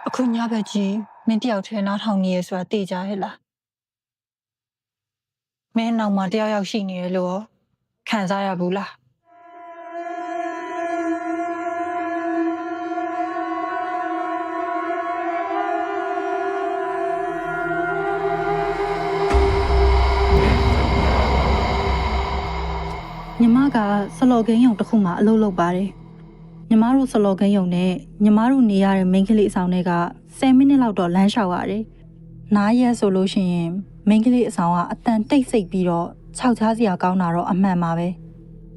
အခုညဘက်ကြီးမင်းတယောက်ထဲနားထောင်နေရဆိုတာသိကြရဲ့လားမင်းနောက်မှာတယောက်ယောက်ရှိနေတယ်လို့ခံစားရဘူးလားညီမကဆလော်ကင်းယုံတစ်ခုမှအလုပ်လုပ်ပါတယ်ညီမတို့ဆလော်ကင်းယုံနဲ့ညီမတို့နေရတဲ့မိန်းကလေးအဆောင်တွေက10မိနစ်လောက်တော့လမ်းလျှောက်ရတယ်နားရက်ဆိုလို့ရှိရင်မိန်းကလေးအဆောင်ကအတန်တိတ်ဆိတ်ပြီးတော့ခြောက်ချားစရာကောင်းတာတော့အမှန်ပါပဲ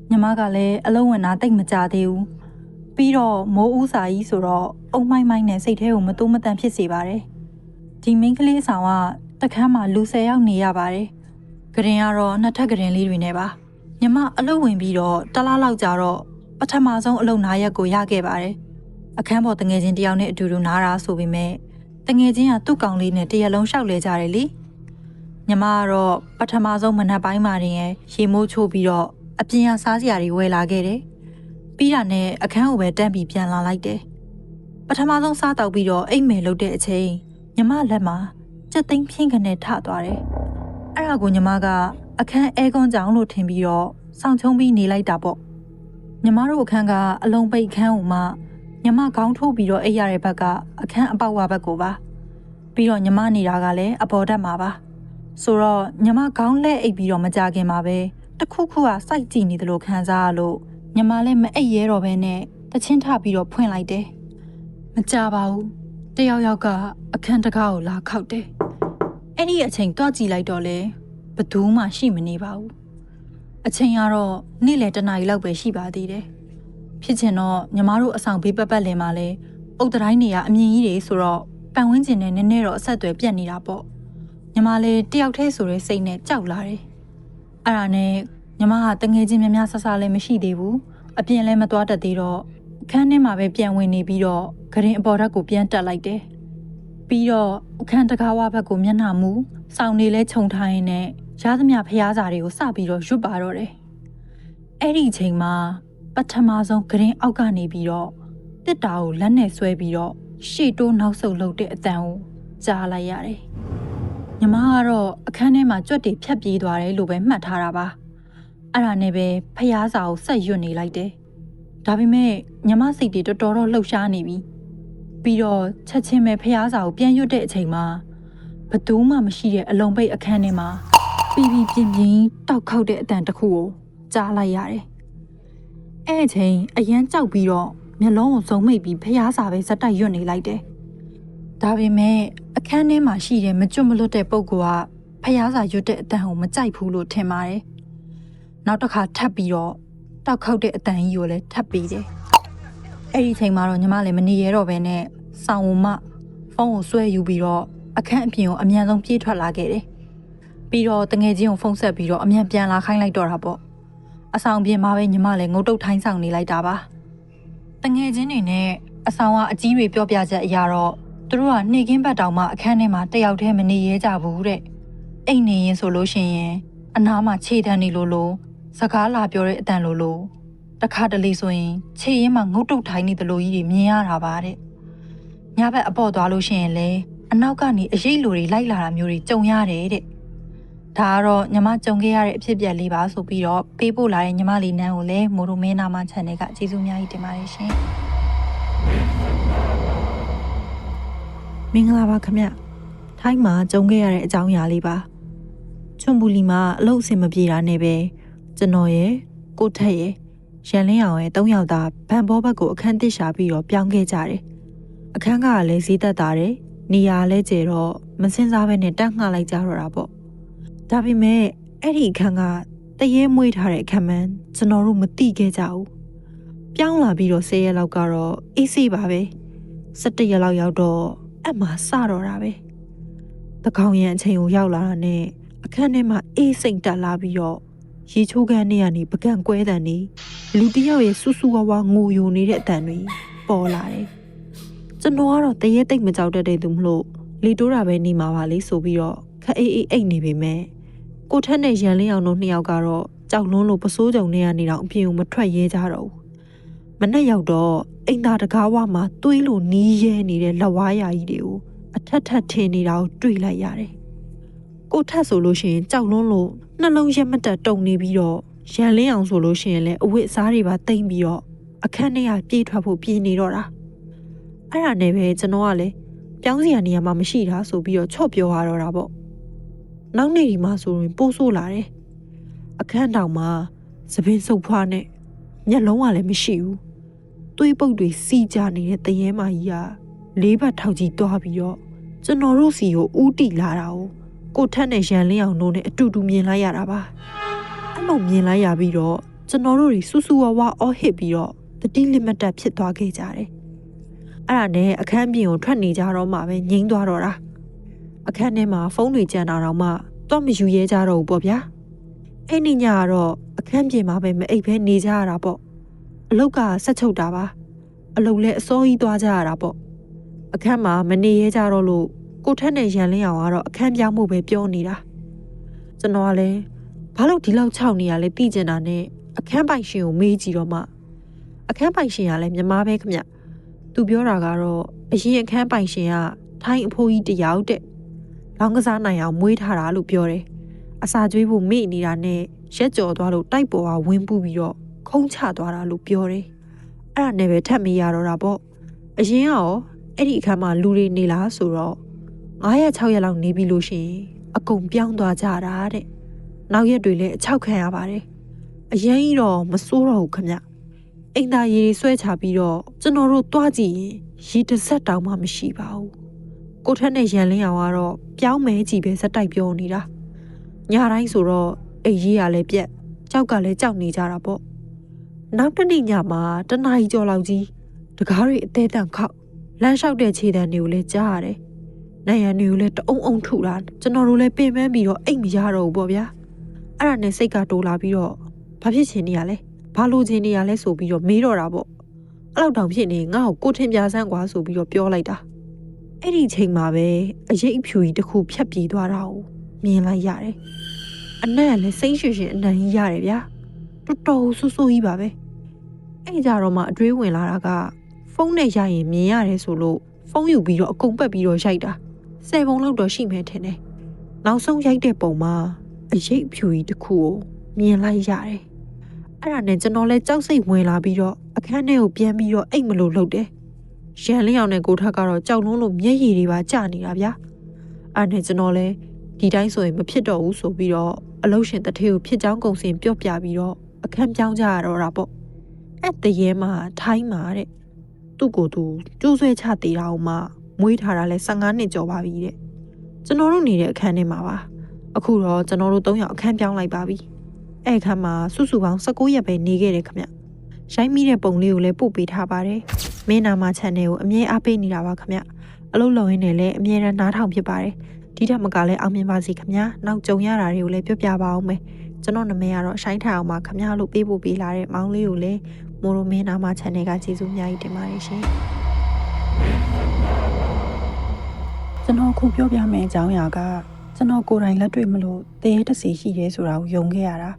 ညီမကလည်းအလုံးဝင်တာတိတ်မကြသေးဘူးပြီးတော့မိုးဦးစာကြီးဆိုတော့အုံမိုင်းမိုင်းနဲ့စိတ်ထဲကိုမတိုးမတန်ဖြစ်စေပါတယ်ဒီမိန်းကလေးအဆောင်ကတခန်းမှာလူ10ယောက်နေရပါတယ်ကရင်ကတော့နှစ်ထပ်ကရင်လေးတွေနဲ့ပါညီမအလုပ်ဝင်ပြီးတော့တလားလောက်ကြာတော့ပထမဆုံးအလုပ်နားရက်ကိုရခဲ့ပါတယ်အခန်းပေါ်တငယ်ချင်းတယောက်နဲ့အတူတူနားတာဆိုပေမဲ့တငယ်ချင်းကသူ့ကောင်လေးနဲ့တရက်လုံးရှောက်လဲကြတယ်လေညီမကတော့ပထမဆုံးမနက်ပိုင်းမှာတင်ရေမိုးချိုးပြီးတော့အပြင်ကစားစရာတွေဝယ်လာခဲ့တယ်ပြီးတာနဲ့အခန်းကိုပဲတန်းပြီးပြန်လာလိုက်တယ်ပထမဆုံးစားတော့ပြီးတော့အိတ်မယ်လုပ်တဲ့အချိန်ညီမလက်မှာကြက်သိမ်းဖြင်းခနဲ့ထသွားတယ်အဲ့ဒါကိုညီမကအခန်းအဲကွန်ကြောင်လို့ထင်ပြီးတော့စောင့်ချုံပြီးနေလိုက်တာပေါ့ညီမတို့အခန်းကအလုံးပိတ်ခန်းကိုမှညီမခေါင်းထိုးပြီးတော့အိပ်ရတဲ့ဘက်ကအခန်းအပေါက်ဝဘက်ကိုပါပြီးတော့ညီမနေတာကလည်းအပေါ်တက်မှာပါဆိုတော့ညီမခေါင်းလဲအိပ်ပြီးတော့မကြခင်မှာပဲတခုခုကစိုက်ကြည့်နေတယ်လို့ခံစားရလို့ညီမလည်းမအိပ်ရဲတော့ဘဲနဲ့တချင်းထပြီးတော့ဖွင့်လိုက်တယ်မကြပါဘူးတယောက်ယောက်ကအခန်းတကားကိုလာခောက်တယ်အဲ့ဒီအချိန်တွားကြည့်လိုက်တော့လေဘယ်သူမှရှိမနေပါဘူးအချိန်ကတော့နေ့လယ်1 နာရီလောက်ပဲရှိပါသေးတယ်ဖြစ်ချင်တော့ညီမတို့အဆောင်ဘေးပတ်လည်မှာလဲအုတ်တိုင်းနေရအမြင်ကြီးတွေဆိုတော့ပတ်ဝန်းကျင်နဲ့နည်းနည်းတော့အဆက်အသွယ်ပြတ်နေတာပေါ့ညီမလည်းတယောက်တည်းဆိုတဲ့စိတ်နဲ့ကြောက်လာတယ်အဲ့ဒါနဲ့ညီမကတငယ်ချင်းများများဆဆလည်းမရှိသေးဘူးအပြင်လည်းမသွားတတ်သေးတော့အခန်းထဲမှာပဲပြန်ဝင်နေပြီးတော့ဂရင်အပေါ်ဓာတ်ကိုပြန်တက်လိုက်တယ်ပြီးတော့အခန်းတကားဝဘက်ကိုမျက်နှာမူစောင်းနေလဲခြုံထားရင်းနဲ့ရသမျှဖျားစာတွေကိုစပြီးတော့ရွတ်ပါတော့တယ်အဲ့ဒီအချိန်မှာပထမဆုံးဂရင်အောက်ကနေပြီးတော့တစ်တာကိုလက်နဲ့ဆွဲပြီးတော့ရှေ့တိုးနောက်ဆုတ်လုပ်တဲ့အတန်ကိုကြားလိုက်ရတယ်ညီမကတော့အခန်းထဲမှာကြွက်တွေဖြတ်ပြေးသွားတယ်လို့ပဲမှတ်ထားတာပါအဲ့ဒါနဲ့ပဲဖျားစာကိုဆက်ရွတ်နေလိုက်တယ်ဒါပေမဲ့ညီမစိတ်တွေတော်တော်လှုပ်ရှားနေပြီပြီးတော့ချက်ချင်းပဲဖျားစာကိုပြန်ရွတ်တဲ့အချိန်မှာဘသူမှမရှိတဲ့အလုံးပိတ်အခန်းထဲမှာပြီးပြင်းတောက်ခောက်တဲ့အတန်တစ်ခုကိုကြားလိုက်ရတယ်အဲ့အချိန်အရန်ကြောက်ပြီးတော့မျက်လုံးကိုစုံမိတ်ပြီးဖျားစာပဲဇက်တိုက်ရွတ်နေလိုက်တယ်ဒါပေမဲ့အခန်းထဲမှာရှိတဲ့မကျွတ်မလွတ်တဲ့ပုဂ္ဂိုလ်ကဖျားစာရွတ်တဲ့အတန်ကိုမကြိုက်ဘူးလို့ထင်ပါတယ်နောက်တစ်ခါထပ်ပြီးတော့တောက်ခောက်တဲ့အတန်ကြီးကိုလည်းထပ်ပြီးတယ်အဲ့ဒီအချိန်မှာတော့ညီမလည်းမနေရတော့ဘဲနဲ့ဆောင်းဝမဖုန်းကိုဆွဲယူပြီးတော့အခန်းအပြင်ကိုအမြန်ဆုံးပြေးထွက်လာခဲ့တယ်ပြီးတော့တငယ်ချင်းကိုဖုန်းဆက်ပြီးတော့အမြန်ပြန်လာခိုင်းလိုက်တော့တာပေါ့အဆောင်ပြင်မှာပဲညီမလည်းငုတ်တုတ်ထိုင်းဆောင်နေလိုက်တာပါတငယ်ချင်းတွေနဲ့အဆောင်ကအကြီးတွေပြောပြချက်အရာတော့သူတို့ကနှိကင်းဘက်တောင်မှအခန်းထဲမှာတယောက်တည်းမနေရဲကြဘူးတဲ့အိတ်နေရင်ဆိုလို့ရှိရင်အနားမှာခြေတန်းနေလို့စကားလာပြောတဲ့အတန်လို့တခါတလေဆိုရင်ခြေရင်းမှာငုတ်တုတ်ထိုင်းနေတယ်လို့ကြီးတွေမြင်ရတာပါတဲ့ညဘက်အပေါ်သွားလို့ရှိရင်လေအနောက်ကနေအရေးလူတွေလိုက်လာတာမျိုးတွေကြုံရတယ်တဲ့ဒါကတော့ညီမကြုံခဲ့ရတဲ့အဖြစ်အပျက်လေးပါဆိုပြီးတော့ပေးပို့လာတဲ့ညီမလေးနန်းကိုလည်းမိုးတို့မင်းနာမ channel ကကျေးဇူးအများကြီးတင်ပါတယ်ရှင်မင်္ဂလာပါခင်ဗျထိုင်းမှာကြုံခဲ့ရတဲ့အကြောင်းအရာလေးပါချွန်ပူလီမှာအလုပ်အဆင်မပြေတာနဲ့ပဲကျွန်တော်ရဲ့ကိုထက်ရဲ့ရန်လင်းအောင်ရဲ့3ယောက်သားဗန်ဘောဘက်ကိုအခန်းတစ်ရှာပြီးတော့ပြောင်းခဲ့ကြတယ်အခန်းကလည်းဈေးသက်သာတယ်နေရာလည်းကျတော့မစင်စားဘဲနဲ့တန်းငှလိုက်ကြတော့တာပေါ့ဒါပေမဲ့အဲ့ဒီအခန်းကတရေမွေးထားတဲ့အခန်းမှန်ကျွန်တော်တို့မသိခဲ့ကြဘူးပြောင်းလာပြီးတော့10ရက်လောက်ကတော့အေးဆေးပါပဲ17ရက်လောက်ရောက်တော့အမှစတော့တာပဲတကောင်ရံအချိန်ကိုရောက်လာတာနဲ့အခန်းထဲမှာအေးစိမ့်တက်လာပြီးတော့ရေချိုးခန်းထဲကနေပကံကွဲတန်နေလူတယောက်ရဲ့ဆူဆူဝါဝါငိုယိုနေတဲ့အတန်တွေပေါ်လာတယ်ကျွန်တော်ကတော့တရေတိတ်မကြောက်တတ်တဲ့သူမလို့လီတိုးတာပဲနေမှာပါလေဆိုပြီးတော့ခက်အေးအေးအိတ်နေပေမဲ့ကိုထက်နဲ့ရန်လင်းအောင်တို့2ယောက်ကတော့ကြောက်လွန်းလို့ပစိုးကြုံနေရနေတော့အပြင်ကိုမထွက်ရဲကြတော့ဘူးမ နဲ့ရောက်တော့အိမ်သားတကားဝမှာသွေးလိုနီးရဲနေတဲ့လက်ဝါးရာကြီးတွေကိုအထက်ထက်ထင်းနေတာကိုတွေ့လိုက်ရတယ်ကိုထက်ဆိုလို့ရှိရင်ကြောက်လွန်းလို့နှလုံးရက်မတက်တုန်နေပြီးတော့ရန်လင်းအောင်ဆိုလို့ရှိရင်လည်းအဝတ်အစားတွေပါတိမ့်ပြီးတော့အခန်းထဲကပြေးထွက်ဖို့ပြေးနေတော့တာအဲ့ဒါနဲ့ပဲကျွန်တော်ကလည်းပြောင်းစရာနေရာမှာမရှိတာဆိုပြီးတော့ချော့ပြောရတော့တာပေါ့နောက်နေ့ဒီမှာဆိုရင်ပိုးဆိုးလာတယ်အခန်းတောင်မှာသပင်စုပ်ဖွားနဲ့မျက်လုံးကလည်းမရှိဘူးသွေးပုတ်တွေစီးကြနေတဲ့တရေမကြီးကလေးဘက်ထောက်ကြီးတွားပြီးတော့ကျွန်တော်တို့စီကိုဥတီလာတာကိုထက်နဲ့ရန်လင်းအောင်တို့နဲ့အတူတူမြင်လိုက်ရတာပါအဲ့လိုမြင်လိုက်ရပြီးတော့ကျွန်တော်တို့တွေစူးစူးဝါးဝါအော်ဟစ်ပြီးတော့တတိလစ်မတ်တက်ဖြစ်သွားခဲ့ကြတယ်အဲ့ဒါနဲ့အခန်းပြင်ကိုထွက်နေကြတော့မှပဲငိမ့်သွားတော့တာအခန်းထဲမှာဖုန်းတွေကြံတာတော့မှတော့မယူရဲကြတော့ဘူးပေါ့ဗျာအဲ့ဒီညကတော့အခန်းပြင်မှာပဲမအိပ်ဖဲနေကြရတာပေါ့အလုတ်ကဆက်ချုပ်တာပါအလုတ်လည်းအစောကြီးသွားကြရတာပေါ့အခန်းမှာမနေရဲကြတော့လို့ကိုထက်နဲ့ရန်လင်းအောင်ကတော့အခန်းပြောင်းမှုပဲပြောနေတာကျွန်တော်ကလည်းဘာလို့ဒီလောက်ခြောက်နေရလဲသိကျင်တာနဲ့အခန်းပိုင်ရှင်ကိုမေးကြည့်တော့မှအခန်းပိုင်ရှင်ကလည်းမြမပဲခမသူပြောတာကတော့အရင်အခန်းပိုင်ရှင်ကထိုင်းအဖိုးကြီးတယောက်တဲ့လောင်းကစားနိုင်အောင်မွေးထားတာလို့ပြောတယ်အစာကျွေးဖို့မေ့နေတာနဲ့ရက်ကြော်သွားလို့တိုက်ပေါ်ကဝင်းပူပြီးတော့ခုံးချသွားတာလို့ပြောတယ်အဲ့ဒါနဲ့ပဲထပ်မေးရတော့တာပေါ့အရင်ကရောအဲ့ဒီအခန်းမှာလူတွေနေလားဆိုတော့9ရက်6ရက်လောက်နေပြီလို့ရှိရင်အကုန်ပြောင်းသွားကြတာတဲ့နောက်ရက်တွေလည်းအချောက်ခံရပါတယ်အရင်ကြီးတော့မစိုးတော့ဘူးခမအိမ်သားရေဆွဲချပြီးတော့ကျွန်တော်တို့တွားကြည့်ရင်ရေတစ်စက်တောင်မှမရှိပါဘူးကိုထက်နဲ့ရန်လင်းအောင်ကတော့ပြောင်းမဲကြည့်ပဲစက်တိုက်ပြောနေတာညတိုင်းဆိုတော့အိမ်ကြီးကလည်းပြက်ကြောက်ကလည်းကြောက်နေကြတာပေါ့နောက်တစ်နေ့ညမှာတနားရီကျော်လောက်ကြီးတကားတွေအသေးတန်ခောက်လမ်းလျှောက်တဲ့ခြေတံတွေကိုလည်းကြားရတယ်နိုင်ရန်တွေကိုလည်းတအုံအုံထုတာကျွန်တော်တို့လည်းပင်ပန်းပြီးတော့အိတ်မရတော့ဘူးပေါ့ဗျာအဲ့ဒါနဲ့စိတ်ကတိုးလာပြီးတော့ဘာဖြစ်ချင်နေရလဲဘာလို့ချင်နေရလဲဆိုပြီးတော့မေးတော့တာပေါ့အဲ့လောက်တောင်ဖြစ်နေငါ့ကိုထင်ပြဆန်းကွာဆိုပြီးတော့ပြောလိုက်တာအဲ့ဒီချိန်မှာပဲအရေးအဖြူကြီးတစ်ခုဖြတ်ပြေးသွားတာကိုမြင်လိုက်ရတယ်အနက်ကလည်းစိတ်ရွှင်ရွှင်အနံ့ကြီးရတယ်ဗျာတော်တော်ဆူဆူကြီးပါပဲအဲ့ကြတော့မှအတွေးဝင်လာတာကဖုန်းနဲ့ရိုက်ရင်မြင်ရတယ်ဆိုလို့ဖုန်းယူပြီးတော့အကုန်ပတ်ပြီးတော့ရိုက်တာ10ပုံလောက်တော့ရှိမယ်ထင်တယ်နောက်ဆုံးရိုက်တဲ့ပုံမှာအရေးအဖြူကြီးတစ်ခုကိုမြင်လိုက်ရတယ်အဲ့ဒါနဲ့ကျွန်တော်လည်းကြောက်စိတ်ဝင်လာပြီးတော့အခန်းထဲကိုပြန်ပြီးတော့အိတ်မလို့လှုပ်တယ်ရန်လင်းအောင်နဲ့ကိုထက်ကတော့ကြောက်လွန်းလို့မျက်ရည်တွေပါကျနေတာဗျာအဲ့နဲ့ကျွန်တော်လည်းဒီတိုင်းဆိုရင်မဖြစ်တော့ဘူးဆိုပြီးတော့အလုရှင်တထေးကိုဖြစ်ချောင်းကုံစင်ပြော့ပြပြီးတော့အခန်းပြောင်းကြရတော့တာပေါ့အဲ့တရေမှာထိုင်းမှာတဲ့သူ့ကိုယ်သူကျိုးဆွဲချသေးတာအောင်မှမွေးထားတာလဲ15နှစ်ကျော်ပါပြီတဲ့ကျွန်တော်တို့နေတဲ့အခန်းထဲမှာပါအခုတော့ကျွန်တော်တို့3ယောက်အခန်းပြောင်းလိုက်ပါပြီအဲ့အခန်းမှာစုစုပေါင်း19ရက်ပဲနေခဲ့တယ်ခမရိုက်မိတဲ့ပုံလေးကိုလည်းပို့ပေးထားပါတယ်မင်းနာမ channel ကိုအမြဲအားပေးနေတာပါခမအလုပ်လုပ်ရင်းနဲ့လည်းအမြဲတမ်းနားထောင်ဖြစ်ပါတယ်ဒီထက်မကလည်းအောင်မြင်ပါစေခမနောက်ကြုံရတာတွေကိုလည်းပြောပြပါအောင်မယ်ကျွန်တော်နာမည်ကတော့ရှိုင်းထိုင်အောင်ပါခမလို့ပေးပို့ပေးလာတဲ့မောင်လေးကိုလည်းမိုးရိုမင်းနာမ channel ကကျေးဇူးအများကြီးတင်ပါတယ်ရှင်ကျွန်တော်ခုပြောပြမယ့်အကြောင်းအရာကကျွန်တော်ကိုယ်တိုင်လက်တွေ့မလို့တရေတစီရှိရဲဆိုတာကိုယုံခဲ့ရတာ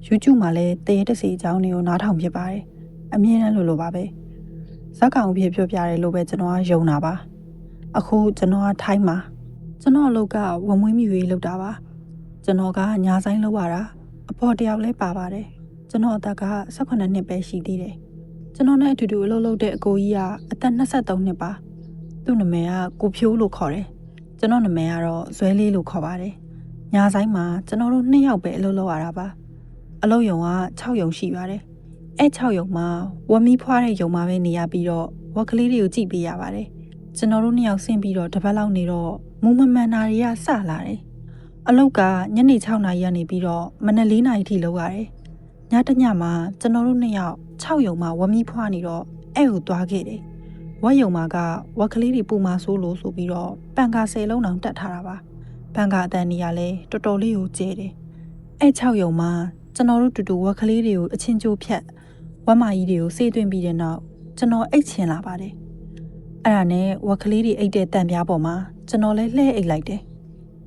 YouTube မှာလည်းတရေတစီအကြောင်းတွေကိုနားထောင်ဖြစ်ပါတယ်အမြဲတမ်းလိုပါပဲဇက်ကောင်ဖြစ်ပြောပြတယ်လို့ပဲကျွန်တော်ကယုံတာပါအခုကျွန်တော်ကထိုင်းမှာကျွန်တော်အလုပ်ကဝမွေးမြူရေးလုပ်တာပါကျွန်တော်ကညာဆိုင်လုပ်ရတာအဖော်တယောက်လည်းပါပါတယ်ကျွန်တော်အသက်က18နှစ်ပဲရှိသေးတယ်ကျွန်တော်နဲ့အတူတူအလုပ်လုပ်တဲ့အကိုကြီးကအသက်23နှစ်ပါသူ့နာမည်ကကိုဖြိုးလို့ခေါ်တယ်ကျွန်တော်နာမည်ကတော့ဇွဲလေးလို့ခေါ်ပါတယ်ညာဆိုင်မှာကျွန်တော်တို့2ယောက်ပဲအလုပ်လုပ်ရတာပါအလုပ်ရုံက6ရုံရှိပါတယ်အဲ့6ရုံမှာဝမီးဖွားတဲ့ရုံမှာပဲနေရပြီးတော့ဝက်ကလေးတွေကိုကြည့်ပေးရပါတယ်ကျွန်တော်တို့2ယောက်ဆင်းပြီးတော့တစ်ပတ်လောက်နေတော့မူမမှန်တာတွေကစလာတယ်အလုပ်ကညနေ6နာရီကနေပြီးတော့မနက်4နာရီထိလုပ်ရတယ်ညတညမှာကျွန်တော်တို့2ယောက်6ရုံမှာဝမီးဖွားနေတော့အဲ့ကိုသွားခဲ့တယ်ဝက်ရုံမှာကဝက်ကလေးတွေပူမာဆိုးလို့ဆိုပြီးတော့ပန်ကာ10လုံးတောင်တက်ထားတာပါပန်ကာအတန်ကြီးကလည်းတော်တော်လေးကိုကျဲတယ်အဲ့6ရုံမှာကျွန်တော်တို့တူတူဝက်ကလေးတွေကိုအချင်းချိုးဖြတ်ဝက်မကြီးတွေကိုစေးသွင်းပြီးတဲ့နောက်ကျွန်တော်အိတ်ချင်လာပါတယ်အဲ့ဒါနဲ့ဝက်ကလေးတွေအိတ်တဲ့တန်ပြားပေါ်မှာကျွန်တော်လည်းလှဲအိတ်လိုက်တယ်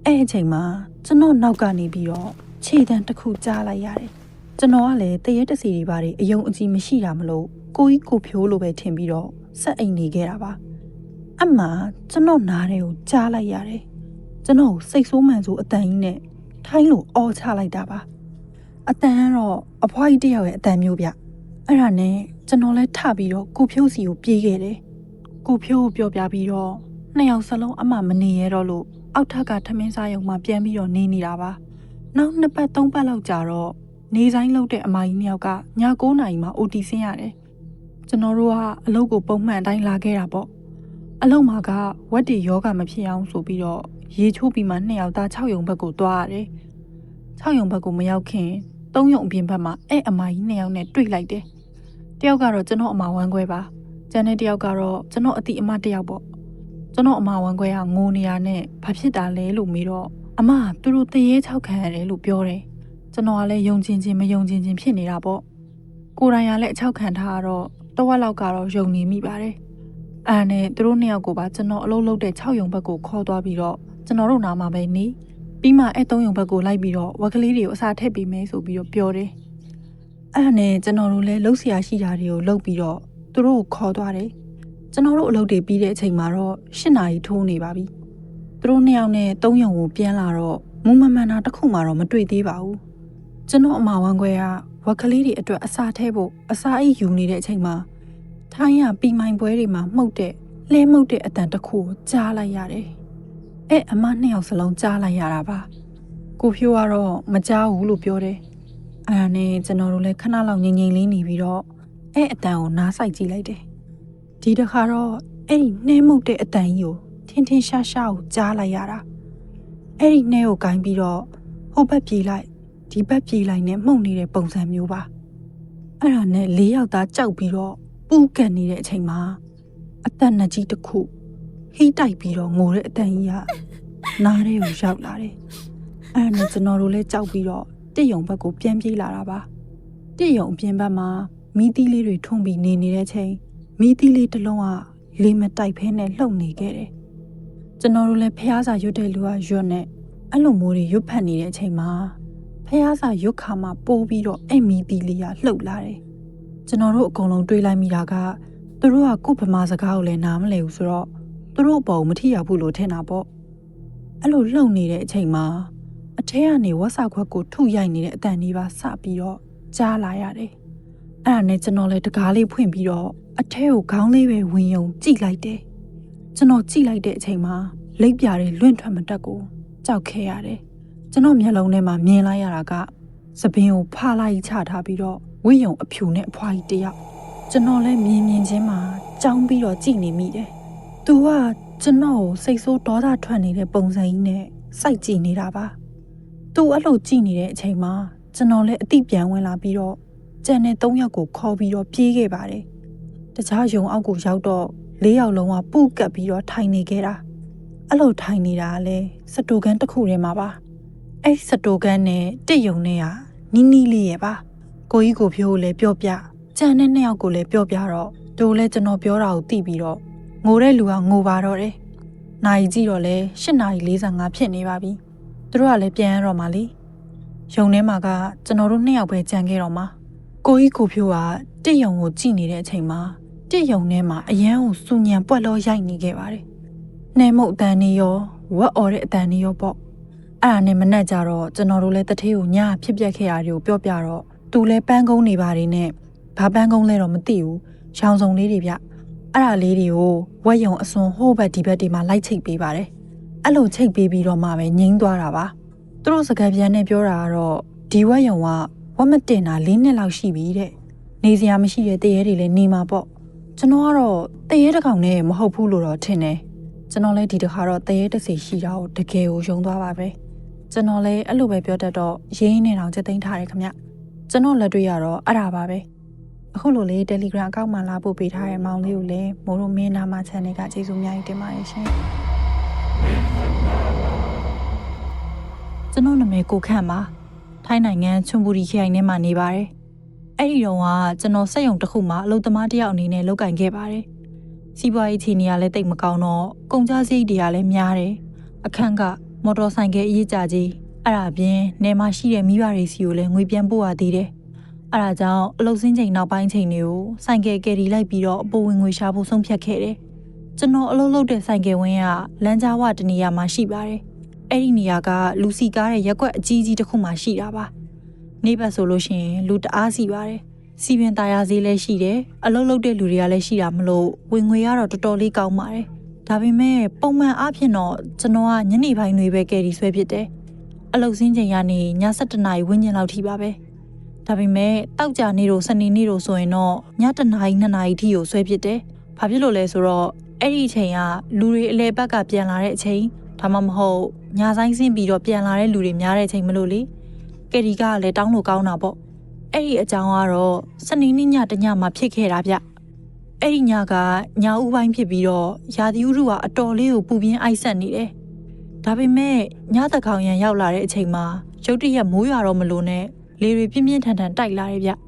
အဲ့အချိန်မှာကျွန်တော်နောက်ကနေပြီးတော့ခြေတံတစ်ခုကြားလိုက်ရတယ်ကျွန်တော်ကလည်းတရေတစီတွေပါတွေအယုံအကြည်မရှိတာမလို့ ကိုကြီးကိုဖြိုးလိုပဲထင်ပြီးတော့ဆက်အိမ်နေခဲ့တာပါအမှကျွန်တော်နားတွေကိုကြားလိုက်ရတယ်ကျွန်တော်စိတ်ဆိုးမှန်ဆိုအတန်ကြီးနဲ့ထိုင်းလိုအော်ချလိုက်တာပါအတန်ကတော့အဖွားကြီးတယောက်ရဲ့အတန်မျိုးဗျအဲ့ဒါနဲ့ကျွန်တော်လည်းထပြီးတော့ကိုဖြိုးစီကိုပြေးခဲ့တယ်ကိုဖြိုးကိုပြောပြပြီးတော့နှစ်ယောက်စလုံးအမှမနေရတော့လို့အောက်ထက်ကထမင်းစားရုံမှာပြန်ပြီးတော့နေနေတာပါနောက်2ပတ်3ပတ်လောက်ကြာတော့နေဆိုင်လောက်တဲ့အမကြီးနှစ်ယောက်ကည9နာရီမှာ OT ဆင်းရတယ်ကျွန်တော်တို့ကအလုပ်ကိုပုံမှန်အတိုင်းလာခဲ့တာပေါ့အလုပ်မှာကဝက်တီယောဂမဖြစ်အောင်ဆိုပြီးတော့ရေချိုးပြီးမှ2ယောက်သား6ရုံဘက်ကိုသွားရတယ်6ရုံဘက်ကိုမရောက်ခင်3ရုံအပြင်ဘက်မှာအဲ့အမကြီး2ယောက်နဲ့တွေ့လိုက်တယ်တယောက်ကတော့ကျွန်တော်အမဝမ်းခွဲပါကျန်တဲ့တယောက်ကတော့ကျွန်တော်အတိအမတယောက်ပေါ့ကျွန်တော်အမဝမ်းခွဲကငိုနေရနဲ့ဘာဖြစ်တာလဲလို့မေးတော့အမသူတို့တရေ6ခံရတယ်လို့ပြောတယ်ကျွန်တော်ကလည်းယုံချင်းမယုံချင်းဖြစ်နေတာပေါ့ကိုယ်တိုင်ကလည်းအချောက်ခံထားတော့တဝက်လောက်ကတော့ယုံနေမိပါတယ်အဲ့နဲ့သူတို့2ယောက်ကိုပါကျွန်တော်အလုပ်လုပ်တဲ့6ရုံဘက်ကိုခေါ်သွားပြီးတော့ကျွန်တော်တို့နားမှာပဲနေပြီးမှအဲ့3ရုံဘက်ကိုလိုက်ပြီးတော့ဝက်ကလေးတွေကိုအစာထည့်ပေးမယ်ဆိုပြီးတော့ပြောတယ်အဲ့နဲ့ကျွန်တော်တို့လည်းလှုပ်ရှားရှိတာတွေကိုလုပ်ပြီးတော့သူတို့ကိုခေါ်သွားတယ်ကျွန်တော်တို့အလုပ်တွေပြီးတဲ့အချိန်မှာတော့8နာရီထိုးနေပါပြီသူတို့2ယောက်နဲ့3ရုံကိုပြန်လာတော့မူမမှန်တာတစ်ခုမှတော့မတွေ့သေးပါဘူးကျွန်တော်အမဝမ်းခွဲကဝက်ကလေးတွေအတွက်အစာထဲဖို့အစာအိတ်ယူနေတဲ့အချိန်မှာထိုင်းရပီမိုင်ပွဲတွေမှာမှုတ်တဲ့လဲမှုတ်တဲ့အတန်တစ်ခုကိုကြားလိုက်ရတယ်။အဲ့အမ2ယောက်စလုံးကြားလိုက်ရတာပါ။ကိုဖြိုးကတော့မကြားဘူးလို့ပြောတယ်။အဲ့ဒါနဲ့ကျွန်တော်တို့လည်းခဏလောက်ငြိမ်လေးနေပြီးတော့အဲ့အတန်ကိုနားဆိုင်ကြည့်လိုက်တယ်။ဒီတစ်ခါတော့အဲ့ဒီနှဲမှုတ်တဲ့အတန်ကြီးကိုထင်းထင်းရှားရှားကိုကြားလိုက်ရတာ။အဲ့ဒီနှဲကိုဂိုင်းပြီးတော့ဟိုဘက်ပြေးလိုက်ဒီဘက်ပြေးလိုက်နဲ့မှုန်နေတဲ့ပုံစံမျိုးပါအဲ့ဒါနဲ့4ယောက်သားကြောက်ပြီးတော့ပူးကန်နေတဲ့အချိန်မှာအသက်နှစ်ကြီးတစ်ခုဟိတိုက်ပြီးတော့ငိုတဲ့အတန်ကြီးကနားထဲကိုရောက်လာတယ်အဲ့ဒါနဲ့ကျွန်တော်တို့လည်းကြောက်ပြီးတော့တစ်ရုံဘက်ကိုပြန်ပြေးလာတာပါတစ်ရုံအပြင်ဘက်မှာမီးသီးလေးတွေထွန်းပြီးနေနေတဲ့ချိန်မီးသီးလေးတစ်လုံးကလေမတိုက်ဖဲနဲ့လှုပ်နေခဲ့တယ်ကျွန်တော်တို့လည်းဖျားစာရွတ်တဲ့လူကရွတ်နဲ့အဲ့လိုမျိုးတွေရွတ်ဖတ်နေတဲ့အချိန်မှာဖះစာရွတ်ခါမှာပိုးပြီးတော့အဲ့မီတီလေးကလှုပ်လာတယ်ကျွန်တော်တို့အကုန်လုံးတွေးလိုက်မိတာကသူတို့ကကို့ဗမာစကားကိုလည်းနားမလည်ဘူးဆိုတော့သူတို့အပေါ်မထိရောက်ဘူးလို့ထင်တာပေါ့အဲ့လိုလှုပ်နေတဲ့အချိန်မှာအထဲကနေဝက်စာခွက်ကိုထုရိုက်နေတဲ့အတန်လေးပါစပြီးတော့ကြားလာရတယ်အဲ့ဒါနဲ့ကျွန်တော်လည်းတကားလေးဖွင့်ပြီးတော့အထဲကိုခေါင်းလေးပဲဝင်ယုံကြည့်လိုက်တယ်ကျွန်တော်ကြည့်လိုက်တဲ့အချိန်မှာလိပ်ပြားတွေလွင့်ထွက်မတက်ကိုကြောက်ခဲ့ရတယ်ကျွန်တော်မျက်လုံးထဲမှာမြင်လိုက်ရတာကသပင်ကိုဖားလိုက်ချထားပြီးတော့ဝိယုံအဖြူနဲ့အဖွားကြီးတယောက်ကျွန်တော်လည်းမြင်ချင်းမှာကြောင်းပြီးတော့ကြည့်နေမိတယ်။သူကကျွန်တော်ကိုစိတ်ဆိုးဒေါသထွက်နေတဲ့ပုံစံကြီးနဲ့စိုက်ကြည့်နေတာပါ။သူအဲ့လိုကြည့်နေတဲ့အချိန်မှာကျွန်တော်လည်းအတိပြန်ဝင်လာပြီးတော့ကြံတဲ့3ယောက်ကိုခေါ်ပြီးတော့ပြေးခဲ့ပါတယ်။တခြားယုံအောက်ကိုရောက်တော့4ယောက်လုံးကပူကပ်ပြီးတော့ထိုင်နေခဲ့တာ။အဲ့လိုထိုင်နေတာကလည်းစတူကန်တစ်ခုထဲမှာပါ။အဲ့စတိုကန်နဲ့တစ်ယုံနဲ့ကနီးနီးလေးရဲ့ပါကိုကြီးကိုဖြိုးကိုလည်းပြောပြကြံတဲ့2ယောက်ကိုလည်းပြောပြတော့တို့လည်းကျွန်တော်ပြောတာကိုသိပြီးတော့ငိုတဲ့လူကငိုပါတော့တယ်နိုင်ကြည့်တော့လဲ8:45ဖြစ်နေပါပြီသူတို့ကလည်းပြန်ရတော့မှလေယုံထဲမှာကကျွန်တော်တို့2ယောက်ပဲကြံခဲ့တော့မှကိုကြီးကိုဖြိုးကတစ်ယုံကိုကြည့်နေတဲ့အချိန်မှာတစ်ယုံထဲမှာအရန်ကိုစူညံပွက်လို့ရိုက်နေခဲ့ပါတယ်နှဲမုတ်အတန်နေရောဝက်အော်တဲ့အတန်နေရောပေါ့အဲ့ဒါနဲ့မနဲ့ကြတော့ကျွန်တော်တို့လည်းတထေးကိုညဖြစ်ပျက်ခဲ့တာတွေကိုပြောပြတော့သူလည်းပန်းကုန်းနေပါတယ်နဲ့ဘာပန်းကုန်းလဲတော့မသိဘူးရောင်စုံလေးတွေဗျအဲ့ဒါလေးတွေကိုဝက်ယုံအစွန်ဟိုးဘက်ဒီဘက်တွေမှာလိုက်ချိတ်ပေးပါတယ်အဲ့လိုချိတ်ပေးပြီးတော့မှပဲငိမ့်သွားတာပါသူတို့စကားပြန်နဲ့ပြောတာကတော့ဒီဝက်ယုံကဝက်မတင်တာ4နှစ်လောက်ရှိပြီတဲ့နေစရာမရှိတဲ့တရေတွေလည်းနေမှာပေါ့ကျွန်တော်ကတော့တရေတစ်ကောင်နဲ့မဟုတ်ဘူးလို့တော့ထင်တယ်ကျွန်တော်လည်းဒီတစ်ခါတော့တရေတစ်စီရှိတာကိုတကယ်ကိုယုံသွားပါပဲကျွန်တော်လည်းအဲ့လိုပဲပြောတတ်တော့ရင်းနေအောင်ချက်သိမ်းထားတယ်ခင်ဗျကျွန်တော်လက်တွေ့ရတော့အဲ့ဒါပါပဲအခုလိုလေး Telegram အကောင့်မှာလာပို့ပေးထားတဲ့မောင်လေးကိုလည်းမိုးတို့မင်းနာမ channel ကကျေးဇူးအများကြီးတင်ပါတယ်ရှင်ကျွန်တော်နာမည်ကိုခန့်ပါထိုင်းနိုင်ငံချွန်ဘူရီခရိုင်ထဲမှာနေပါတယ်အဲ့ဒီတော့ကကျွန်တော်စက်ရုံတစ်ခုမှာအလုပ်သမားတစ်ယောက်အနေနဲ့လုပ်ကင်ခဲ့ပါတယ်စီးပွားရေးခြေနေရလည်းတိတ်မကောင်းတော့ကုန်ကျစရိတ်တွေကလည်းများတယ်အခန်းကမော်တော်ဆိုင်ကယ်အရေးကြကြီးအဲ့ဒါပြင်နေမှာရှိတဲ့မိဘတွေစီကိုလည်းငွေပြန်ပို့ရသေးတယ် အဲ့ဒါကြောင့်အလုပ်စင်းချိန်နောက်ပိုင်းချိန်တွေကိုဆိုင်ကယ်ကယ်ရီလိုက်ပြီးတော့အပေါ်ဝင်ငွေရှာဖို့ဆုံးဖြတ်ခဲ့တယ်ကျွန်တော်အလုပ်လုပ်တဲ့ဆိုင်ကယ်ဝင်းကလမ်းကြားဝတနေရာမှာရှိပါတယ်အဲ့ဒီနေရာကလူစီကားတဲ့ရက်ကွက်အကြီးကြီးတစ်ခုမှရှိတာပါနေဘက်ဆိုလို့ရှိရင်လူတအားစီပါတယ်စီပင်တာယာဈေးလည်းရှိတယ်အလုပ်လုပ်တဲ့လူတွေကလည်းရှိတာမလို့ဝင်ငွေကတော့တော်တော်လေးကောင်းပါတယ်ဒါပေမဲ့ပုံမှန်အားဖြင့်တော့ကျွန်တော်ကညနေပိုင်းတွေပဲကယ်ရီဆွဲဖြစ်တယ်အလုပ်စင်းချိန်ကနေည7:00 နာရီဝန်းကျင်လောက်ထိပါပဲဒါပေမဲ့တောက်ကြနေတို့စနေနေ့တို့ဆိုရင်တော့ည1:00 နာရီ2:00 နာရီထိကိုဆွဲဖြစ်တယ်ဘာဖြစ်လို့လဲဆိုတော့အဲ့ဒီအချိန်ကလူတွေအလဲဘက်ကပြန်လာတဲ့အချိန်ဒါမှမဟုတ်ညဆိုင်ဆင်းပြီးတော့ပြန်လာတဲ့လူတွေများတဲ့အချိန်မလို့လေကယ်ရီကလည်းတောင်းလို့ကောင်းတာပေါ့အဲ့ဒီအကြောင်းကတော့စနေနေ့ညတညမှာဖြစ်ခဲ့တာဗျအဲ့ဒီညကညဦးပိုင်းဖြစ်ပြီးတော့ရာသီဥတုကအတော်လေးကိုပူပြင်းအိုက်ဆက်နေတယ်ဒါပေမဲ့ညတကောင်ရန်ရောက်လာတဲ့အချိန်မှာရုတ်တရက်မိုးရွာတော့မလို့နဲ့လေတွေပြင်းပြင်းထန်ထန်တိုက်လာတယ်ဗျ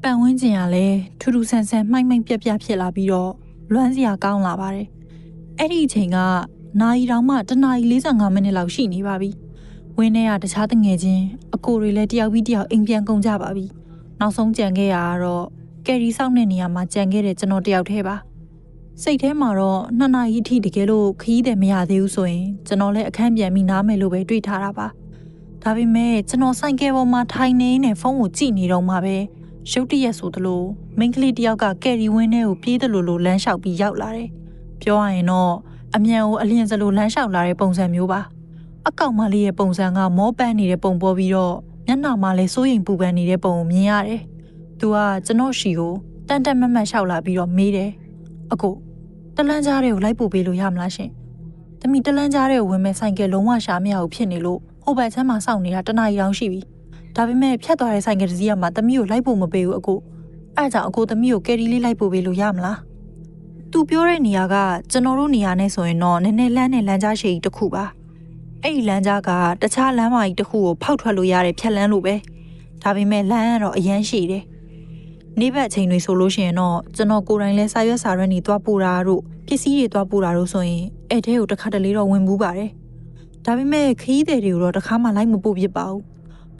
ပန်ဝင်းကျင်ကလည်းထူးထူးဆန်းဆန်းမှိုင်းမှိုင်းပြက်ပြက်ဖြစ်လာပြီးတော့လွမ်းစရာကောင်းလာပါတယ်အဲ့ဒီအချိန်ကနာရီတောင်မှ1:45 မိနစ်လောက်ရှိနေပါပြီဝင်းထဲကတခြားတငယ်ချင်းအကိုတွေလည်းတယောက်ပြီးတယောက်အိမ်ပြန်ကုန်ကြပါပြီနောက်ဆုံးကြံခဲ့ရတော့ကယ်ရီဆောက်တဲ့နေရာမှာကြံခဲ့တဲ့ကျွန်တော်တယောက်တည်းပါစိတ်ထဲမှာတော့2 နာရီအထိတကယ်လို့ခရီးသည်မရသေးဘူးဆိုရင်ကျွန်တော်လည်းအခန်းပြန်ပြီးနားမယ်လို့ပဲတွေးထားတာပါဒါပေမဲ့ကျွန်တော်ဆိုင်ကယ်ပေါ်မှာထိုင်နေနဲ့ဖုန်းကိုကြည့်နေတော့မှပဲရုတ်တရက်ဆိုသလိုမိန်းကလေးတယောက်ကကယ်ရီဝင်းထဲကိုပြေးတယ်လို့လမ်းလျှောက်ပြီးရောက်လာတယ်ပြောရရင်တော့အမြန်ကိုအလျင်စလိုလမ်းလျှောက်လာတဲ့ပုံစံမျိုးပါအကောင်မလေးရဲ့ပုံစံကမောပန်းနေတဲ့ပုံပေါ်ပြီးတော့မျက်နှာမှာလည်းစိုးရိမ်ပူပန်နေတဲ့ပုံကိုမြင်ရတယ်သူကကျွန်တော်ရှီကိုတန်တက်မတ်မတ်လျှောက်လာပြီးတော့မေးတယ်အကိုတလန်းကြားတွေကိုလိုက်ပို့ပေးလို့ရမလားရှင်တမီတလန်းကြားတွေကိုဝင်မဲ့ဆိုင်ကယ်လုံးဝရှာမရဘူးဖြစ်နေလို့ဟိုဘက်ချမ်းမှာစောင့်နေတာ1 နာရီတောင်ရှိပြီဒါပေမဲ့ဖြတ်သွားတဲ့ဆိုင်ကယ်တစ်စီးကမှတမီကိုလိုက်ပို့မပေးဘူးအကိုအဲ့ကြောင့်အကိုတမီကိုကယ်ရီလေးလိုက်ပို့ပေးလို့ရမလားသူပြောတဲ့နေရာကကျွန်တော်တို့နေရာနဲ့ဆိုရင်တော့နည်းနည်းလမ်းနဲ့လမ်းကြားရှည်ကြီးတစ်ခုပါအဲ့ဒီလမ်းကြားကတခြားလမ်းမကြီးတစ်ခုကိုဖောက်ထွက်လို့ရတဲ့ဖြတ်လမ်းလိုပဲဒါပေမဲ့လမ်းကတော့အရန်ရှည်တယ်နေ့ဘက်အချိန်တွေဆိုလို့ရှိရင်တော့ကျွန်တော်ကိုယ်တိုင်လဲစာရွက်စာရွက်တွေသွားပို့တာတို့ပစ္စည်းတွေသွားပို့တာတို့ဆိုရင်အဲ့ထဲကိုတစ်ခါတလေတော့ဝင်မှုပါတယ်ဒါပေမဲ့ခရီးသည်တွေကိုတော့တစ်ခါမှလိုက်မပို့ဖြစ်ပါဘူ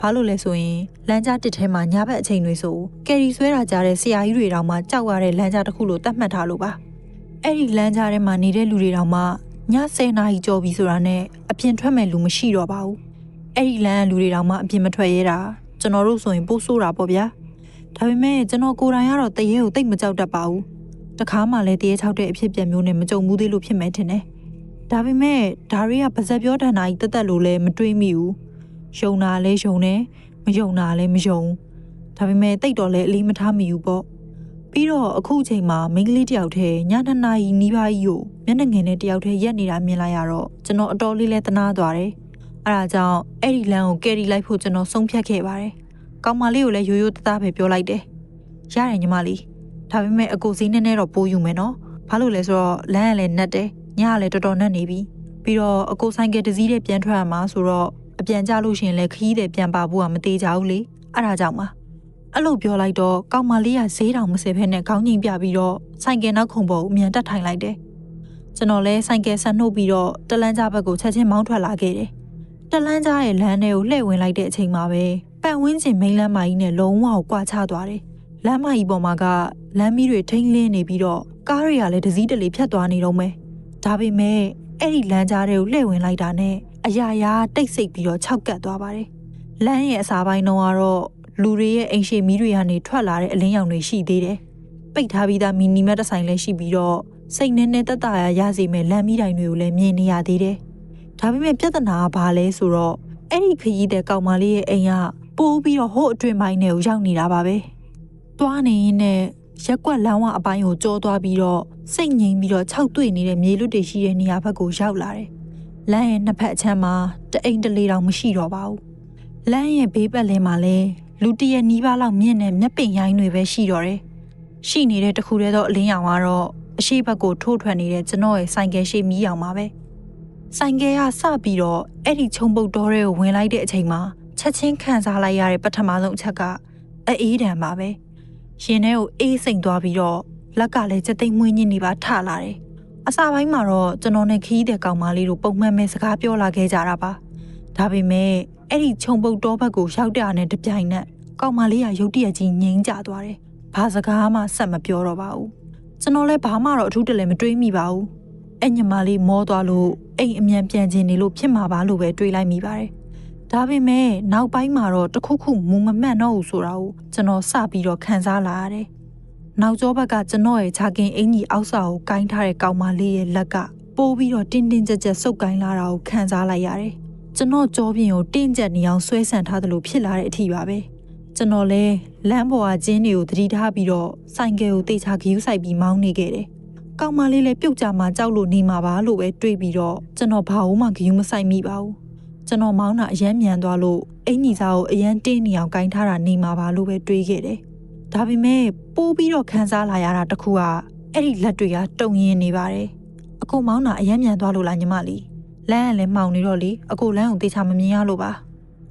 းဘာလို့လဲဆိုရင်လမ်းကြားတစ်ထဲမှာညဘက်အချိန်တွေဆိုကယ်ရီဆွဲတာကြားတဲ့ဆရာကြီးတွေတောင်မှကြောက်ရတဲ့လမ်းကြားတစ်ခုလိုတတ်မှတ်ထားလို့ပါအဲ့ဒီလမ်းကြားထဲမှာနေတဲ့လူတွေတောင်မှည10 နာရီကျော်ပြီဆိုတာနဲ့အပြင်ထွက်မဲ့လူမရှိတော့ပါဘူးအဲ့ဒီလမ်းလူတွေတောင်မှအပြင်မထွက်ရဲတာကျွန်တော်တို့ဆိုရင်ပို့ဆိုးတာပေါ့ဗျာဒါပေမဲ့ကျွန်တော်ကိုယ်တိုင်ကတော့တရေကိုတိတ်မကြောက်တတ်ပါဘူးတခါမှလည်းတရေချောက်တဲ့အဖြစ်ပြန်မျိုးနဲ့မကြုံဘူးသေးလို့ဖြစ်မယ်ထင်တယ်ဒါပေမဲ့ဒါတွေကပါဇက်ပြောတန်တာကြီးတက်တက်လို့လည်းမတွေးမိဘူးယုံတာလည်းယုံတယ်မယုံတာလည်းမယုံဒါပေမဲ့တိတ်တော့လည်းအလေးမထားမိဘူးပေါ့ပြီးတော့အခုအချိန်မှာမိန်းကလေးတယောက်တည်းည2 နာရီနီးပါးကြီးကိုမျက်နှာငယ်နဲ့တယောက်တည်းရက်နေတာမြင်လိုက်ရတော့ကျွန်တော်အတော်လေးလဲတနာသွားတယ်အဲဒါကြောင့်အဲ့ဒီလမ်းကိုကယ်ရီလိုက်ဖို့ကျွန်တော်ဆုံးဖြတ်ခဲ့ပါတယ်ကောင်မလေးကိုလည်းရိုးရိုးသားသားပဲပြောလိုက်တယ်ရတယ်ညီမလေးဒါပေမဲ့အကိုစီးနည်းနည်းတော့ပိုးယူမယ်နော်ဘာလို့လဲဆိုတော့လမ်းကလည်းနက်တယ်ညကလည်းတော်တော်နက်နေပြီပြီးတော့အကိုဆိုင်ကယ်တစ်စီးတည်းပြန်ထွက်ရမှာဆိုတော့အပြန်ကြလို့ရှိရင်လည်းခရီးတယ်ပြန်ပါဖို့ကမသေးကြဘူးလေအဲ့ဒါကြောင့်ပါအဲ့လိုပြောလိုက်တော့ကောင်မလေးကဈေးတောင်မစဲဖဲနဲ့ခေါင်းငိမ့်ပြပြီးတော့ဆိုင်ကယ်နောက်ခုံပေါ်အမြန်တက်ထိုင်လိုက်တယ်ကျွန်တော်လည်းဆိုင်ကယ်ဆက်နှုတ်ပြီးတော့တလန်းကြားဘက်ကိုချက်ချင်းမောင်းထွက်လာခဲ့တယ်တလန်းကြားရဲ့လမ်းထဲကိုလှည့်ဝင်လိုက်တဲ့အချိန်မှာပဲပတ်ဝန်းကျင်မိန်းလမ်းမကြီးနဲ့လုံးဝကိုကွာခြားသွားတယ်လမ်းမကြီးပေါ်မှာကလမ်းမီးတွေထိမ့်လင်းနေပြီးတော့ကားတွေကလည်းတစည်းတလေဖြတ်သွားနေတော့မယ်ဒါပေမဲ့အဲ့ဒီလမ်းကြားတွေကိုလှည့်ဝင်လိုက်တာနဲ့အရာရာတိတ်ဆိတ်ပြီးတော့ခြောက်ကပ်သွားပါတယ်လမ်းရဲ့အစာပိုင်းတော့ကတော့လူတွေရဲ့အိမ်ရှိမီးတွေကနေထွက်လာတဲ့အလင်းရောင်တွေရှိသေးတယ်ပိတ်ထားပြီးသားမီနီမတ်တစ်ဆိုင်လည်းရှိပြီးတော့စိတ်နဲ့တက်တာရစေမဲ့လမ်းမီးတိုင်တွေကိုလည်းမြင်နေရသေးတယ်ဒါပေမဲ့ပြဿနာကဘာလဲဆိုတော့အဲ့ဒီခရီးတဲ့ကောင်မလေးရဲ့အိမ်ကပိုးပြီးတော့ဟို့အတွင်ပိုင်းနဲ့ကိုရောက်နေတာပါပဲတွားနေရင်နဲ့ရက်ကွက်လမ်းဝအပိုင်းကိုကြောသွားပြီးတော့စိတ်ငြိမ်ပြီးတော့ခြောက်တွေ့နေတဲ့မြေလွတ်တွေရှိတဲ့နေရာဘက်ကိုရောက်လာတယ်လမ်းရဲ့နှစ်ဖက်အချမ်းမှာတအိမ်တလေတောင်မရှိတော့ပါဘူးလမ်းရဲ့ဘေးပတ်လင်းမှာလည်းလူတရက်နီးပါးလောက်မြင့်တဲ့မျက်ပင်ရိုင်းတွေပဲရှိတော့တယ်ရှိနေတဲ့တခုတည်းသောအလင်းရောင်ကတော့အရှိဘက်ကိုထိုးထွက်နေတဲ့ကျွန်တော်ရဲ့ဆိုင်ကယ်ရှိမီးရောင်ပါပဲဆိုင်ကယ်ကစပြီးတော့အဲ့ဒီခြုံပုတ်တော်တွေကိုဝင်လိုက်တဲ့အချိန်မှာချက်ချင်းခံစားလိုက်ရတဲ့ပထမဆုံးအချက်ကအေးတံပါပဲရင်ထဲကိုအေးစိမ့်သွားပြီးတော့လက်ကလည်းစက်သိမ်းမွေးညင်းနေပါထလာတယ်အစာပိုင်းမှာတော့ကျွန်တော်နဲ့ခီးတဲ့ကောင်မလေးတို့ပုံမှန်ပဲစကားပြောလာခဲ့ကြတာပါဒါပေမဲ့အဲ့ဒီခြုံပုတ်တော်ဘက်ကိုရောက်တာနဲ့တပြိုင်နက် ကောင်မလေးကရုတ်တရက်ကြီးငြိမ်ကြသွားတယ်ဘာစကားမှဆက်မပြောတော့ပါဘူးကျွန်တော်လည်းဘာမှတော့အထူးတလဲမတွေးမိပါဘူးအဲ့ညီမလေးမောသွားလို့အိမ်အမြန်ပြန်ခြင်းနေလို့ဖြစ်မှာပါလို့ပဲတွေးလိုက်မိပါတယ်ဒါပေမဲ့နောက်ပိုင်းမှာတော့တခုခုမူမမှန်တော့ဘူးဆိုတာကိုကျွန်တော်စပြီးတော့ခံစားလာရတယ်နောက်ကျောဘက်ကကျွန်တော်ရဲ့ခြာကင်အင်ကြီးအောက်စာကိုကိုင်းထားတဲ့ကောင်မလေးရဲ့လက်ကပိုးပြီးတော့တင်းတင်းကြပ်ကြပ်စုပ်ကိုင်းလာတာကိုခံစားလိုက်ရတယ်ကျွန်တော်ကြောပြင်ကိုတင်းကျပ်နေအောင်ဆွဲဆန့်ထားသလိုဖြစ်လာတဲ့အထိပါပဲကျွန်တော်လဲလမ်းပေါ်ကကျင်းတွေကိုသတိထားပြီးတော့ဆိုင်ကယ်ကိုတေချာဂယူးဆိုင်ပြီးမောင်းနေခဲ့တယ်ကောင်မလေးလည်းပြုတ်ကြမှာကြောက်လို့နေမှာပါလို့ပဲတွေးပြီးတော့ကျွန်တော်ဘာမှဂယူးမဆိုင်မိပါဘူးကျွန်တော်မောင်းတာအရမ်းမြန်သွားလို့အင်ကြီးစားကိုအရမ်းတင်းနေအောင်ကိုင်းထားတာနေမှာပါလို့ပဲတွေးခဲ့တယ်ဒါပေမဲ့ပိုးပြီးတော့ခန်းစားလာရတာတခုကအဲ့ဒီလက်တွေကတုံရင်းနေပါတယ်အကိုမောင်းတာအရမ်းမြန်သွားလို့လားညီမလေးလမ်းကလည်းမှောင်နေတော့လေအကိုလမ်းကိုတေချာမမြင်ရလို့ပါ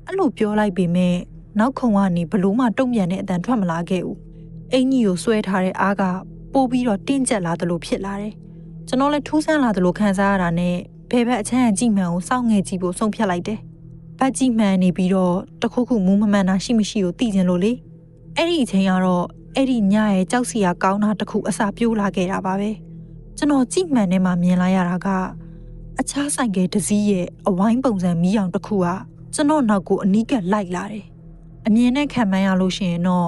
အဲ့လိုပြောလိုက်ပေမဲ့နောက်ခုံကနေဘလို့မှတုံ့ပြန်တဲ့အတန်ထွက်မလာခဲ့ဘူးအင်ကြီးကိုဆွဲထားတဲ့အားကပိုးပြီးတော့တင်းကျပ်လာသလိုဖြစ်လာတယ်ကျွန်တော်လည်းထူးဆန်းလာသလိုခံစားရတာနဲ့ဘယ်ဘက်အချမ်းအကြည့်မှန်ကိုစောင့်ငယ်ကြည့်ဖို့ဆုံးဖြတ်လိုက်တယ်ဘက်ကြည့်မှန်နေပြီးတော့တခုခုမူးမမှန်တာရှိမရှိကိုသိကျင်လို့လေအဲ့ဒီအချိန်ကတော့အဲ့ဒီညရဲ့ကြောက်စရာကောင်းတာတခုအစာပြိုးလာခဲ့တာပါပဲကျွန်တော်ကြည့်မှန်ထဲမှာမြင်လာရတာကအခြားဆိုင်ကယ်တစ်စီးရဲ့အဝိုင်းပုံစံမီးအောင်တစ်ခုကကျွန်တော်နောက်ကိုအနီးကပ်လိုက်လာတယ်အမြင်နဲ့ခံမှန်းရလို့ရှိရင်တော့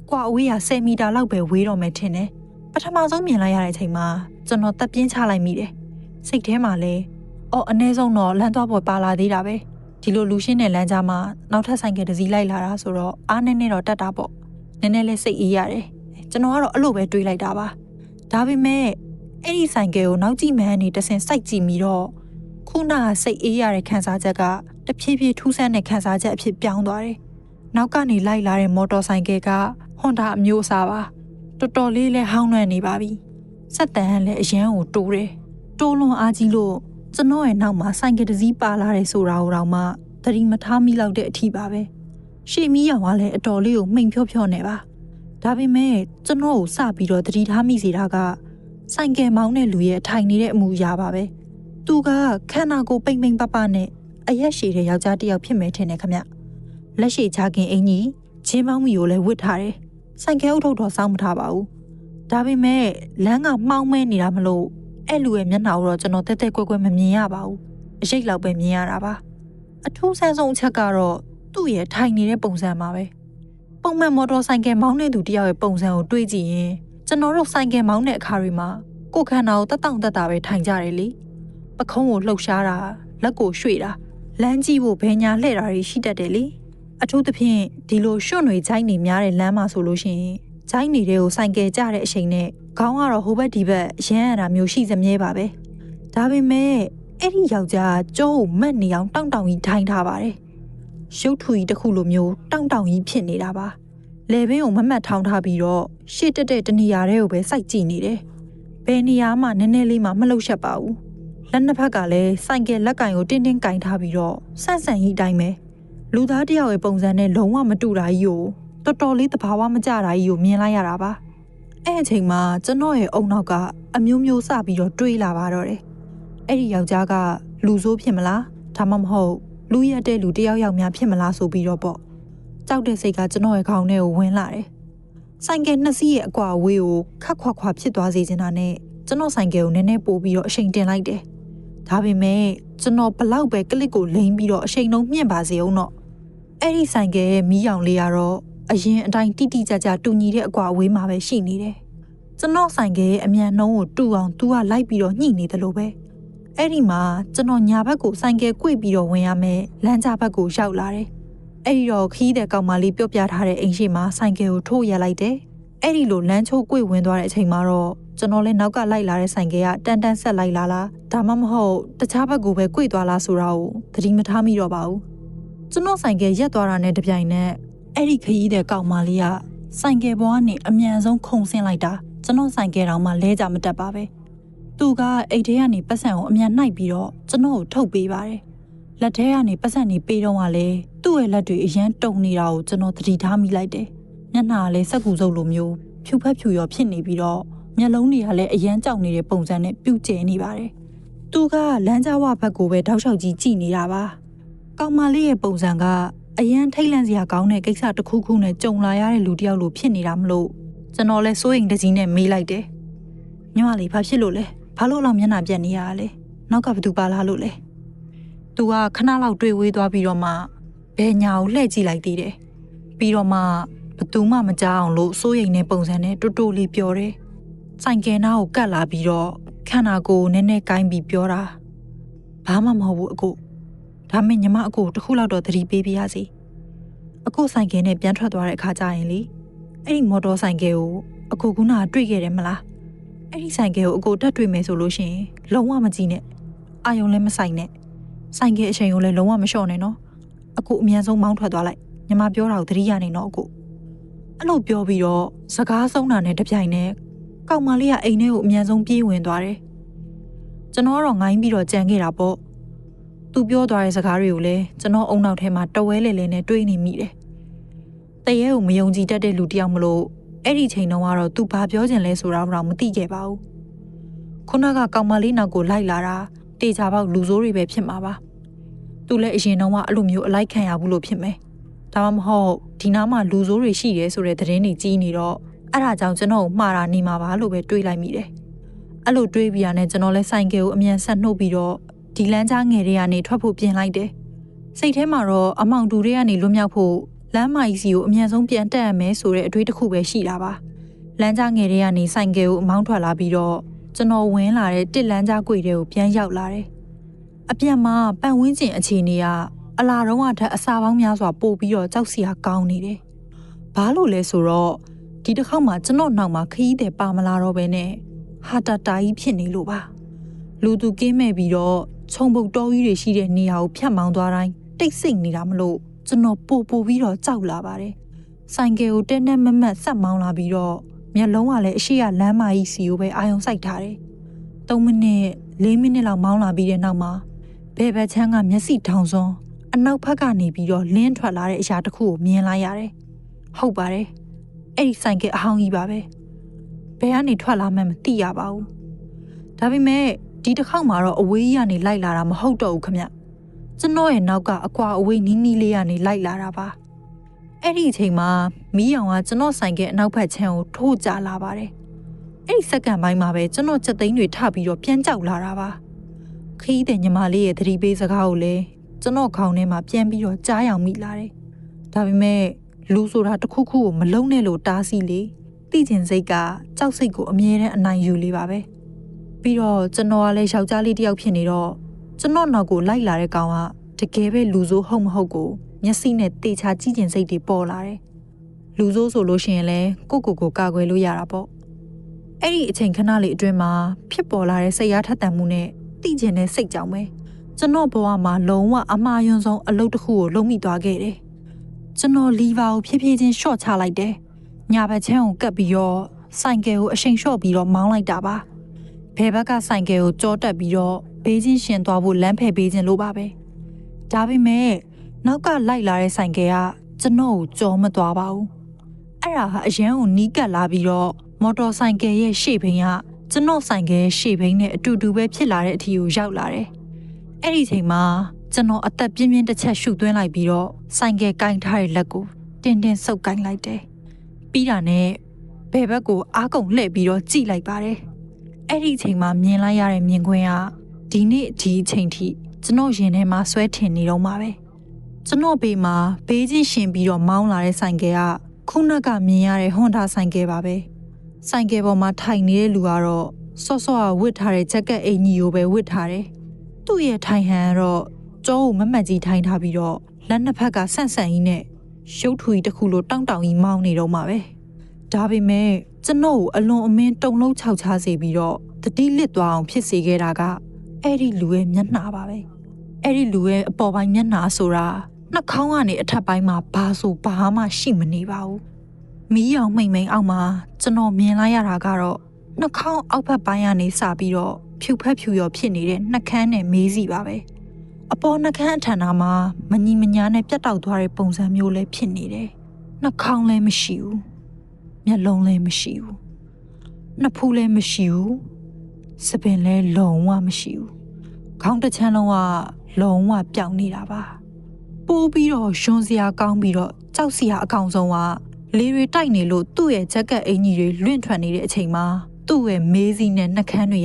ကွာအဝေးက10မီတာလောက်ပဲဝေးတော့မယ်ထင်တယ်ပထမဆုံးမြင်လိုက်ရတဲ့အချိန်မှာကျွန်တော်တက်ပြင်းချလိုက်မိတယ်စိတ်ထဲမှာလည်းအနည်းဆုံးတော့လမ်းသွားပေါ်ပါလာသေးတာပဲဒီလိုလူရှင်းတဲ့လမ်းကြားမှာနောက်ထပ်ဆိုင်ကယ်တစ်စီးလိုက်လာတာဆိုတော့အားနည်းနည်းတော့တက်တာပေါ့နည်းနည်းလေးစိတ်အေးရတယ်ကျွန်တော်ကတော့အဲ့လိုပဲတွေးလိုက်တာပါဒါပေမဲ့အဲ့ဒီဆိုင်ကယ်ကိုနောက်ကြည့်မှန်းနေတဆင်စိုက်ကြည့်ပြီးတော့ခုနကစိတ်အေးရတဲ့ခံစားချက်ကတဖြည်းဖြည်းထူးဆန်းတဲ့ခံစားချက်အဖြစ်ပြောင်းသွားတယ်နောက်ကနေလိုက်လာတဲ့မော်တော်ဆိုင်ကယ်ကဟွန်ဒါအမျိုးအစားပါတော်တော်လေးလဲဟောင်းနှံ့နေပါပြီစက်တန်ကလည်းအရန်ကိုတိုးတယ်တိုးလွန်အားကြီးလို့ကျွန်တော်ရဲ့နောက်မှာဆိုင်ကယ်တစ်စီးပါလာတယ်ဆိုတာကိုတော့မှသတိမထားမိလောက်တဲ့အထိပါပဲရှေ့မီးရောင်ကလည်းအတော်လေးကိုမှိန်ဖြော့ဖြော့နေပါဒါပေမဲ့ကျွန်တော်ကိုစပြီးတော့သတိထားမိစေတာကဆိုင်ကယ်မောင်းတဲ့လူရဲ့ထိုင်နေတဲ့အမူအရာပါပဲသူကခန္ဓာကိုယ်ပိမ့်ပိမ့်ပပနဲ့အရက်ရှည်တဲ့ယောက်ျားတစ်ယောက်ဖြစ်မယ်ထင်တယ်ခမလက်ရှိချခင်အင်ကြီးချင်းမောင်းမီကိုလည်းဝစ်ထားတယ်ဆိုင်ကယ်အုပ်ထုတ်တော့စောင်းမထားပါဘူးဒါပေမဲ့လမ်းကမှောင်းမဲနေတာမလို့အဲ့လူရဲ့မျက်နှာကိုတော့ကျွန်တော်တက်တက်ကွက်ကွက်မမြင်ရပါဘူးအရိပ်လောက်ပဲမြင်ရတာပါအထူးဆန်းဆုံးအချက်ကတော့သူ့ရဲ့ထိုင်နေတဲ့ပုံစံပါပဲပုံမှန်မော်တော်ဆိုင်ကယ်မောင်းတဲ့သူတယောက်ရဲ့ပုံစံကိုတွေးကြည့်ရင်ကျွန်တော်တို့ဆိုင်ကယ်မောင်းတဲ့အခါတွေမှာကိုယ်ခန္ဓာကိုတက်တောင့်တက်တာပဲထိုင်ကြတယ်လေပခုံးကိုလှုပ်ရှားတာလက်ကိုရွှေ့တာလမ်းကြည့်ဖို့ဘယ်ညာလှည့်တာတွေရှိတတ်တယ်လေအထူးသဖြင့်ဒီလိုရွှွန့်တွေဂျိုင်းနေများတဲ့လမ်းမှာဆိုလို့ရှိရင်ဂျိုင်းနေတဲ့ကိုဆိုင်ကယ်ကြတဲ့အချိန်နဲ့ခေါင်းကတော့ဟိုဘက်ဒီဘက်ရမ်းရတာမျိုးရှိစမြဲပါပဲဒါပေမဲ့အဲ့ဒီယောက်ျားကြောကိုမတ်နေအောင်တောင့်တောင့်ကြီးထိုင်ထားပါတယ်ရုပ်ထူကြီးတစ်ခုလိုမျိုးတောင့်တောင့်ကြီးဖြစ်နေတာပါလေဘင်းကိုမမတ်ထောင်းထားပြီးတော့ရှေ့တက်တဲ့တနေရာတွေကိုပဲစိုက်ကြည့်နေတယ်ဘယ်နေရာမှနည်းနည်းလေးမှမလှုပ်ရှက်ပါဘူးလက်နှစ်ဖက်ကလည်းဆိုင်ကယ်လက်ကင်ကိုတင်းတင်းကင်ထားပြီးတော့ဆန့်ဆန့်ကြီးတိုင်းပဲလူသားတယောက်ရဲ့ပုံစံနဲ့လုံးဝမတူတာကြီးကိုတော်တော်လေးသဘာဝမကျတာကြီးကိုမြင်လိုက်ရတာပါအဲ့အချိန်မှာကျွန်တော်ရဲ့အုံနောက်ကအမျိုးမျိုးစပြီးတော့တွေးလာပါတော့တယ်အဲ့ဒီယောက်ျားကလူဆိုးဖြစ်မလားဒါမှမဟုတ်လူရက်တဲ့လူတယောက်ယောက်များဖြစ်မလားဆိုပြီးတော့ပေါ့ကြောက်တဲ့စိတ်ကကျွန်တော်ရဲ့ခေါင်းထဲကိုဝင်လာတယ်ဆိုင်ကယ်နှစ်စီးရဲ့အကွာအဝေးကိုခက်ခွာခွာဖြစ်သွားစေချင်တာနဲ့ကျွန်တော်ဆိုင်ကယ်ကိုနည်းနည်းပို့ပြီးတော့အချိန်တင်လိုက်တယ်ဒါပေမဲ့ကျွန်တော်ဘလောက်ပဲကလစ်ကိုလိမ့်ပြီးတော့အချိန်လုံးမြင့်ပါစေအောင်တော့အဲ့ဒီဆိုင်ကယ်ရဲ့မီးရောင်လေးကတော့အရင်အတိုင်းတိတိကျကျတူညီတဲ့အကွာအဝေးမှာပဲရှိနေတယ်ကျွန်တော်ဆိုင်ကယ်ရဲ့အမြန်နှုန်းကိုတူအောင်သူကလိုက်ပြီးတော့ညှိနေတယ်လို့ပဲအဲ့ဒီမှာကျွန်တော်ညာဘက်ကိုဆိုင်ကယ်ကွေ့ပြီးတော့ဝင်ရမယ်လမ်းကြားဘက်ကိုရောက်လာတယ်အဲ့ဒီတော့ခီးတဲ့ကောင်မလေးပြော့ပြထားတဲ့အိမ်ရှိမှာဆိုင်ကယ်ကိုထိုးရလိုက်တယ်အဲ့ဒီလိုလမ်းချိုးကွေ့ဝင်သွားတဲ့အချိန်မှာတော့ကျွန်တော်လည်းနောက်ကလိုက်လာတဲ့ဆိုင်ကယ်ကတန်တန်ဆက်လိုက်လာလားဒါမှမဟုတ်တခြားဘက်ကိုပဲကွေ့သွားလားဆိုတာကိုသတိမထားမိတော့ပါဘူးကျွန်တော်ဆိုင်ကယ်ရက်သွားတာနဲ့တပြိုင်နက်အဲ့ဒီခရီးတဲ့ကောင်မလေးကဆိုင်ကယ်ပေါ်ကနေအမြန်ဆုံးခုန်ဆင်းလိုက်တာကျွန်တော်ဆိုင်ကယ်တောင်မှလဲကြမတက်ပါပဲသူကအိတ်ထဲကနေပတ်စံကိုအမြန်နှိုက်ပြီးတော့ကျွန်တော်ကိုထုတ်ပေးပါတယ်လက်ထဲကနေပတ်စံနေပေးတော့ကလည်းသူ့ရဲ့လက်တွေအရန်တုံနေတာကိုကျွန်တော်သတိထားမိလိုက်တယ်မျက်နှာကလည်းစက်ကူစုပ်လိုမျိုးဖြူဖက်ဖြူရောဖြစ်နေပြီးတော့မျက်လုံးတွေကလည်းအရန်ကြောက်နေတဲ့ပုံစံနဲ့ပြုတ်ကျဲနေပါတယ်သူကလမ်းကြားဝဘက်ကိုပဲတောက်လျှောက်ကြီးကြည့်နေတာပါကောင်မလေးရဲ့ပုံစံက အရန်ထိတ်လန့်စရာကောင်းတဲ့ကိစ္စတစ်ခုခုနဲ့ကြုံလာရတဲ့လူတစ်ယောက်လိုဖြစ်နေတာမလို့ကျွန်တော်လဲစိုးရိမ်တကြီးနဲ့မေးလိုက်တယ်။ညီမလေးဘာဖြစ်လို့လဲ။ဘာလို့လောက်မျက်နှာပြက်နေရလဲ။နောက်ကဘသူပါလာလို့လဲ။ तू ကခဏလောက်တွေ့ဝေးသွားပြီးတော့မှဘယ်ညာကိုလှည့်ကြည့်လိုက်သေးတယ်။ပြီးတော့မှဘသူမှမကြောက်အောင်လို့စိုးရိမ်တဲ့ပုံစံနဲ့တူတူလေးပြောတယ်။ဆိုင်ကယ်နားကိုကတ်လာပြီးတော့ခန္ဓာကိုယ်နည်းနည်းကိုင်းပြီးပြောတာ။ဘာမှမဟုတ်ဘူးအကို။ဒါမဲ့ညီမအကိုတခုလောက်တော့သတိပေးပြရစီ။အကိုဆိုင်ကယ်နဲ့ပြန်ထွက်သွားတဲ့အခါကျရင်လေအဲ့ဒီမော်တော်ဆိုင်ကယ်ကိုအကိုကတွေ့ခဲ့တယ်မလား။အဲ့ဒီဆိုင်ကယ်ကိုအကိုတက်တွေ့မယ်ဆိုလို့ရှိရင်လုံးဝမကြည့်နဲ့။အာယုံလည်းမဆိုင်နဲ့။ဆိုင်ကယ်အချိန်ကိုလည်းလုံးဝမလျှော့နဲ့နော်။အကိုအမြန်ဆုံးမောင်းထွက်သွားလိုက်။ညီမပြောတာကိုသတိရနေတော့အကို။အဲ့လိုပြောပြီးတော့စကားဆုံးတာနဲ့တပြိုင်နက်ကောင်မလေးကအိမ်ထဲကိုအမြန်ဆုံးပြေးဝင်သွားတယ်။ကျွန်တော်ကတော့ငိုင်းပြီးတော့ကြံခဲ့တာပေါ့။သူပြောသွားတဲ့စကားတွေကိုလည်းကျွန်တော်အုံနောက်ထဲမှာတဝဲလေလေနဲ့တွေးနေမိတယ်။တရေကိုမယုံကြည်တတ်တဲ့လူတစ်ယောက်မလို့အဲ့ဒီချိန်တုန်းကတော့သူဘာပြောချင်လဲဆိုတာတော့မသိခဲ့ပါဘူး။ခုနကကောင်မလေးနောက်ကိုလိုက်လာတာတေချာပေါက်လူဆိုးတွေပဲဖြစ်မှာပါ။သူလည်းအရင်တုန်းကအဲ့လိုမျိုးအလိုက်ခံရဘူးလို့ဖြစ်မယ်။ဒါမှမဟုတ်ဒီနားမှာလူဆိုးတွေရှိရဲဆိုတဲ့သတင်းတွေကြီးနေတော့အဲ့ဒါကြောင့်ကျွန်တော်ကိုမှားတာနေမှာပါလို့ပဲတွေးလိုက်မိတယ်။အဲ့လိုတွေးပြီးရတဲ့ကျွန်တော်လည်းဆိုင်ကယ်ကိုအမြန်ဆက်နှုတ်ပြီးတော့ဒီလမ်းကြားငယ်တွေကနေထွက်ဖို့ပြင်လိုက်တယ်။စိတ်ထဲမှာတော့အမောင်တူတွေကနေလွတ်မြောက်ဖို့လမ်းမကြီးစီကိုအမြန်ဆုံးပြန်တက်ရမယ်ဆိုတဲ့အတွေးတစ်ခုပဲရှိတာပါ။လမ်းကြားငယ်တွေကနေဆိုင်ကယ်ကိုအမောင်းထွက်လာပြီးတော့ကျွန်တော်ဝင်လာတဲ့တစ်လမ်းကြားကွေတွေကိုပြန်ရောက်လာတယ်။အပြန်မှာပတ်ဝန်းကျင်အခြေအနေကအလားတုံးအထက်အစာပေါင်းများစွာပို့ပြီးတော့ကြောက်စရာကောင်းနေတယ်။ဘာလို့လဲဆိုတော့ဒီတစ်ခေါက်မှာကျွန်တော်နောက်မှာခရီးသည်ပါမလာတော့ဘဲနဲ့ဟာတာတာကြီးဖြစ်နေလို့ပါ။လူသူကင်းမဲ့ပြီးတော့ခြုံပုတ်တော်ကြီးတွေရှိတဲ့နေရာကိုဖြတ်မောင်းသွားတိုင်းတိတ်ဆိတ်နေတာမလို့ကျွန်တော်ပို့ပြီးတော့ကြောက်လာပါတယ်။ဆိုင်ကယ်ကိုတင်းနဲ့မမတ်ဆက်မောင်းလာပြီးတော့မျက်လုံးကလည်းအရှိရလမ်းမကြီးစီကိုပဲအာရုံစိုက်ထားတယ်။3မိနစ်4မိနစ်လောက်မောင်းလာပြီးတဲ့နောက်မှာဘယ်ဘက်ချမ်းကမျက်စိထောင်စွန်းအနောက်ဘက်ကနေပြီးတော့လင်းထွက်လာတဲ့အရာတစ်ခုကိုမြင်လိုက်ရတယ်။ဟုတ်ပါတယ်။အဲ့ဒီဆိုင်ကယ်အဟောင်းကြီးပါပဲ။ဘယ်ကနေထွက်လာမှန်းမသိရပါဘူး။ဒါပေမဲ့ဒီတစ်ခေါက်မှာတော့အဝေးကြီးကနေလိုက်လာတာမဟုတ်တော့ဘူးခင်ဗျ။ကျွန်တော်ရဲ့နောက်ကအကွာအဝေးနီးနီးလေးကနေလိုက်လာတာပါ။အဲ့ဒီအချိန်မှာမီးရောင်ကကျွန်တော်ဆိုင်ကအနောက်ဘက်ချမ်းကိုထိုးကျလာပါတယ်။အဲ့ဒီစက္ကန့်ပိုင်းမှာပဲကျွန်တော်ချက်သိန်းတွေထပြီးတော့ပြန်ကြောက်လာတာပါ။ခီးတဲ့ညီမလေးရဲ့သတိပေးစကားကိုလည်းကျွန်တော်ခေါင်းထဲမှာပြန်ပြီးတော့ကြားရောက်မိလာတယ်။ဒါပေမဲ့လူဆိုတာတစ်ခုခုကိုမလုံးနဲ့လို့တားဆီးလေသိကျင်စိတ်ကကြောက်စိတ်ကိုအမြဲတမ်းအနိုင်ယူလေးပါပဲ။ပြီးတော့ကျွန်တော်ကလည်းယောက်ျားလေးတစ်ယောက်ဖြစ်နေတော့ကျွန်တော်နောက်ကိုလိုက်လာတဲ့ကောင်ကတကယ်ပဲလူဆိုးဟုတ်မဟုတ်ကိုမျက်စိနဲ့တေချာကြည့်ကျင်စိတ်တွေပေါ်လာတယ်။လူဆိုးဆိုလို့ရှိရင်လည်းကိုကာကွယ်လို့ရတာပေါ့။အဲ့ဒီအချိန်ခဏလေးအတွင်းမှာဖြစ်ပေါ်လာတဲ့စိတ်အားထက်သန်မှုနဲ့သိကျင်တဲ့စိတ်ကြောင့်ပဲကျွန်တော်ဘဝမှာလုံးဝအမှားယွင်းဆုံးအလုပ်တစ်ခုကိုလုပ်မိသွားခဲ့တယ်။ကျွန်တော်လီဗာကိုဖြည်းဖြည်းချင်းရှော့ချလိုက်တယ်။ညာဘက်ချမ်းကိုကပ်ပြီးတော့ဆိုင်ကယ်ကိုအရှိန်လျှော့ပြီးတော့မောင်းလိုက်တာပါ။ဘယ်ဘက်ကဆိုင်ကယ်ကိုကြောတက်ပြီးတော့ဘေးချင်းရှင်သွားဖို့လမ်းဖယ်ပေးခြင်းလို့ပါပဲ။ဒါပေမဲ့နောက်ကလိုက်လာတဲ့ဆိုင်ကယ်ကကျွန်တော်ကိုကြောမသွားပါဘူး။အဲ့ဒါဟာအရန်ကိုနီးကပ်လာပြီးတော့မော်တော်ဆိုင်ကယ်ရဲ့ရှေ့ဘိန်းကကျွန်တော်ဆိုင်ကယ်ရဲ့ရှေ့ဘိန်းနဲ့အတူတူပဲဖြစ်လာတဲ့အထီကိုရောက်လာတယ်။အဲ့ဒီချိန်မှာကျွန်တော်အသက်ပြင်းပြင်းတစ်ချက်ရှုသွင်းလိုက်ပြီးတော့ဆိုင်ကယ်ကင်ထားတဲ့လက်ကိုတင်းဆုပ်ကင်လိုက်တယ်။ပြီးတာနဲ့ဘယ်ဘက်ကိုအားကုန်လှည့်ပြီးတော့ကြည့်လိုက်ပါတယ်။အဲ့ဒီချိန်မှာမြင်လိုက်ရတဲ့မြင်ကွင်းကဒီနေ့ဒီအချိန်ထိကျွန်တော်ရင်ထဲမှာဆွဲထင်နေတော့မှာပဲကျွန်တော်ဘေးမှာဘေးချင်းရှင်ပြီးတော့မောင်းလာတဲ့ဆိုင်ကယ်ကခုနကမြင်ရတဲ့ဟွန်ဒါဆိုင်ကယ်ပါပဲဆိုင်ကယ်ပေါ်မှာထိုင်နေတဲ့လူကတော့စော့စော့ဝတ်ထားတဲ့ဂျက်ကက်အင်ကြီးကိုပဲဝတ်ထားတယ်သူ့ရဲ့ထိုင်ဟန်ကတော့ကြောကိုမမှတ်ကြီးထိုင်ထားပြီးတော့လက်နှစ်ဖက်ကဆန့်ဆန့်ကြီးနဲ့ရုပ်ထူကြီးတစ်ခုလိုတောင့်တောင့်ကြီးမောင်းနေတော့မှာပဲဒါပေမဲ့ကျွန်တော်ကိုအလွန်အမင်းတုန်လှုပ်ခြောက်ခြားစေပြီးတော့တတိလစ်သွားအောင်ဖြစ်စေခဲ့တာကအဲ့ဒီလူရဲ့မျက်နှာပါပဲအဲ့ဒီလူရဲ့အပေါ်ပိုင်းမျက်နှာဆိုတာနှာခေါင်းကနေအထက်ပိုင်းမှာဘာဆိုဘာမှရှိမနေပါဘူးမီးရောင်မိန်အောက်မှာကျွန်တော်မြင်လိုက်ရတာကတော့နှာခေါင်းအောက်ဘက်ပိုင်းကနေစပြီးတော့ဖြူဖက်ဖြူရောဖြစ်နေတဲ့နှာခမ်းနဲ့မေးစီပါပဲအပေါ်နှာခမ်းအထံနာမှာမညီမညာနဲ့ပြတ်တောက်သွားတဲ့ပုံစံမျိုးလည်းဖြစ်နေတယ်နှာခေါင်းလည်းမရှိဘူးမျက်လုံးလည်းမရှိဘူးနှာဖူးလည်းမရှိဘူးစပင်လည်းလုံးဝမရှိဘူးခေါင်းတစ်ချမ်းလုံးကလုံးဝပြောင်းနေတာပါပ ပိုးပြီးတော့ရွှန်စရာကောင်းပြီးတော့ကြောက်စရာအကောင်ဆုံးကလေတွေတိုက်နေလို့သူ့ရဲ့ဂျက်ကက်အင်ကြီးတွေလွင့်ထွက်နေတဲ့အချိန်မှာသူ့ရဲ့မေးစီနဲ့နှကန်းတွေက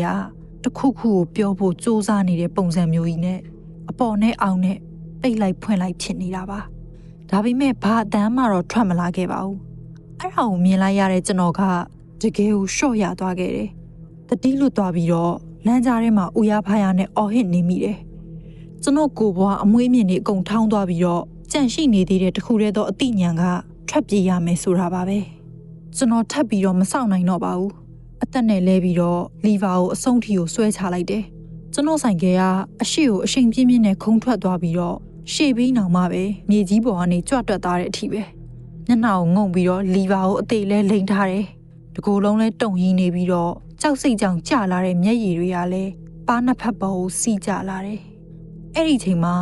တစ်ခုခုကိုပြောဖို့စူးစမ်းနေတဲ့ပုံစံမျိုးကြီးနဲ့အပေါ်နဲ့အောက်နဲ့ပိတ်လိုက်ဖွင့်လိုက်ဖြစ်နေတာပါဒါပေမဲ့ဘာအတမ်းမှတော့ထွက်မလာခဲ့ပါဘူးအဲ့ဒါကိုမြင်လိုက်ရတဲ့ကျွန်တော်ကတကယ်ကိုရှော့ရသွားခဲ့တယ်တတိလွတ်သွားပြီးတော့လမ်းကြားထဲမှာဦးရဖားရနဲ့အော်ဟစ်နေမိတယ်ကျွန်တော်ကိုယ်ဘွားအမွေးမြင့်နေအကုန်ထောင်းသွားပြီးတော့ကြန့်ရှိနေသေးတဲ့တခုတည်းသောအသိဉာဏ်ကထွက်ပြေးရမယ်ဆိုတာပါပဲကျွန်တော်ထပ်ပြီးတော့မစောင့်နိုင်တော့ပါဘူးအသက်နဲ့လဲပြီးတော့လီဗာကိုအဆုံးထိကိုဆွဲချလိုက်တယ်ကျွန်တော်ဆိုင်ကကအရှိကိုအရှိန်ပြင်းပြင်းနဲ့ခုန်ထွက်သွားပြီးတော့ရှေ့ပြီးနောင်မှပဲမြေကြီးပေါ်ကနေကြွတွက်သွားတဲ့အထိပဲညနာကိုငုံပြီးတော့လီဗာကိုအသေးလဲလိမ့်ထားတယ်တကူလုံးလဲတုံရီနေပြီးတော့ကြောက်စိတ်ကြောင်ကျလာတဲ့မျက်ရည်တွေကလည်းပါးနှစ်ဖက်ပေါ်ကိုစီးကျလာတယ်အဲ့ဒီချိန်မှာ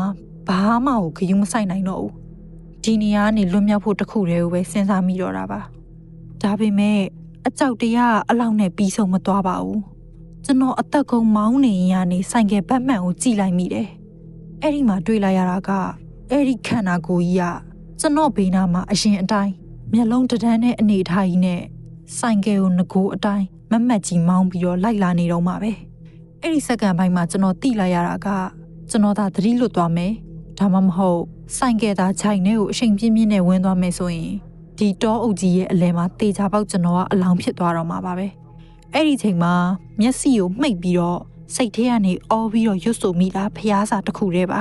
ဘာမှကိုခယူးမဆိုင်နိုင်တော့ဘူးဒီနေရာကနေလွတ်မြောက်ဖို့တခုတည်းကိုပဲစဉ်းစားမိတော့တာပါဒါပေမဲ့အကြောက်တရားအလောက်နဲ့ပြီးဆုံးမသွားပါဘူးကျွန်တော်အသက်ကုန်မောင်းနေရင်ကနေဆိုင်ကယ်ဘက်မှန်ကိုကြည့်လိုက်မိတယ်အဲ့ဒီမှာတွေ့လိုက်ရတာကအဲ့ဒီခန္ဓာကိုယ်ကြီးကကျွန်တော်ဘေးနားမှာအရင်အတိုင်းမျက်လုံးတဒန်းနဲ့အနေထားကြီးနဲ့ဆိုင်ကယ်ကိုငကိုအတိုင်းမမတ်ကြီးမောင်းပြီးတော့လိုက်လာနေတော့မှာပဲအဲ့ဒီစက္ကန့်ပိုင်းမှာကျွန်တော်သိလိုက်ရတာကကျွန်တော်သာသတိလွတ်သွားမယ်ဒါမှမဟုတ်ဆိုင်ကယ်သာခြိုင်ထဲကိုအရှိန်ပြင်းပြင်းနဲ့ဝင်သွားမယ်ဆိုရင်ဒီတောအုပ်ကြီးရဲ့အလဲမှာတေချာပေါက်ကျွန်တော်ကအလောင်းဖြစ်သွားတော့မှာပါပဲအဲ့ဒီချိန်မှာမျက်စိကိုမှိတ်ပြီးတော့စိတ်ထဲကနေအော်ပြီးတော့ရွတ်ဆိုမိတာဖျားစာတစ်ခုတည်းပါ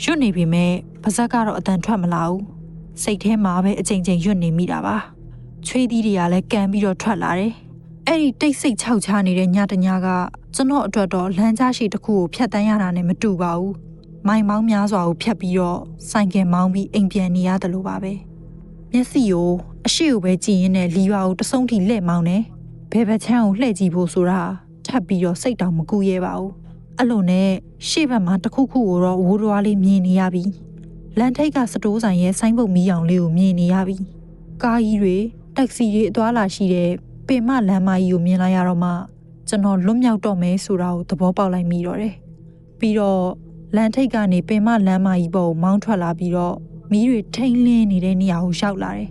ရွတ်နေပေမဲ့ပါဇက်ကတော့အတန်ထွက်မလာဘူးစိတ်ထဲမှာပဲအချိန်ချင်းရွတ်နေမိတာပါချွေးသီးတွေကလည်းကန်ပြီးတော့ထွက်လာတယ်အဲ့ဒီတိတ်ဆိတ်ခြောက်ချနေတဲ့ညတညကကျွန်တော်အတွက်တော့လမ်းကြားရှိတစ်ခုကိုဖြတ်တန်းရတာနဲ့မတူပါဘူးမိုင်မောင်းများစွာကိုဖြတ်ပြီးတော့ဆိုင်ကယ်မောင်းပြီးအိမ်ပြန်နေရတယ်လို့ပါပဲမျက်စိကိုအရှိကိုပဲကြည့်ရင်းနဲ့လီပါကိုတဆုံးထိလှည့်မောင်းနေဘယ်ဘက်ချမ်းကိုလှည့်ကြည့်ဖို့ဆိုတာထပ်ပြီးတော့စိတ်တောင်မကူရဲပါဘူးအဲ့လိုနဲ့ရှေ့ဘက်မှာတစ်ခုခုကိုတော့ဝိုးရွားလေးမြင်နေရပြီလမ်းထိပ်ကစတိုးဆိုင်ရဲ့ဆိုင်းပုတ်မီးရောင်လေးကိုမြင်နေရပြီကားကြီးတွေတက်ဆီတွေအသွားလာရှိတဲ့ပင်မလမ်းမကြီးကိုမြင်လိုက်ရတော့မှကျွန်တော်လွတ်မြောက်တော့မယ်ဆိုတာကိုသဘောပေါက်လိုက်မိတော့တယ်ပြီးတော့လမ်းထိပ်ကနေပင်မလမ်းမကြီးပေါ်ကိုမောင်းထွက်လာပြီးတော့မီးတွေထိန်လင်းနေတဲ့နေရာကိုရောက်လာတယ်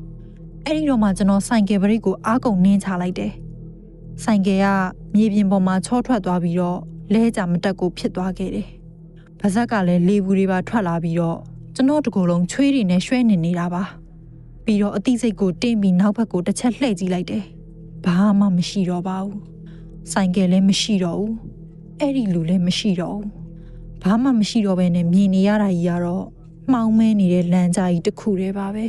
အဲ့ဒီတော့မှကျွန်တော်ဆိုင်ကယ်ဘရိတ်ကိုအားကုန်နင်းချလိုက်တယ်ဆိုင်ကယ်ကမြေပြင်ပေါ်မှာချောထွက်သွားပြီးတော့လဲကြမတက်ကိုဖြစ်သွားခဲ့တယ်။ဗဇက်ကလည်းလေဘူးတွေပါထွက်လာပြီးတော့ကျွန်တော်တကူလုံးချွေးတွေနဲ့ရွှဲနေနေတာပါ။ပြီးတော့အသိစိတ်ကိုတင်းပြီးနောက်ဘက်ကိုတစ်ချက်လှည့်ကြည့်လိုက်တယ်။ဘာမှမရှိတော့ပါဘူး။ဆိုင်ကယ်လည်းမရှိတော့ဘူး။အဲ့ဒီလူလည်းမရှိတော့ဘူး။ဘာမှမရှိတော့ဘဲနဲ့မြင်နေရတာကြီးကတော့မှောင်မဲနေတဲ့လမ်းကြားကြီးတစ်ခုတည်းပါပဲ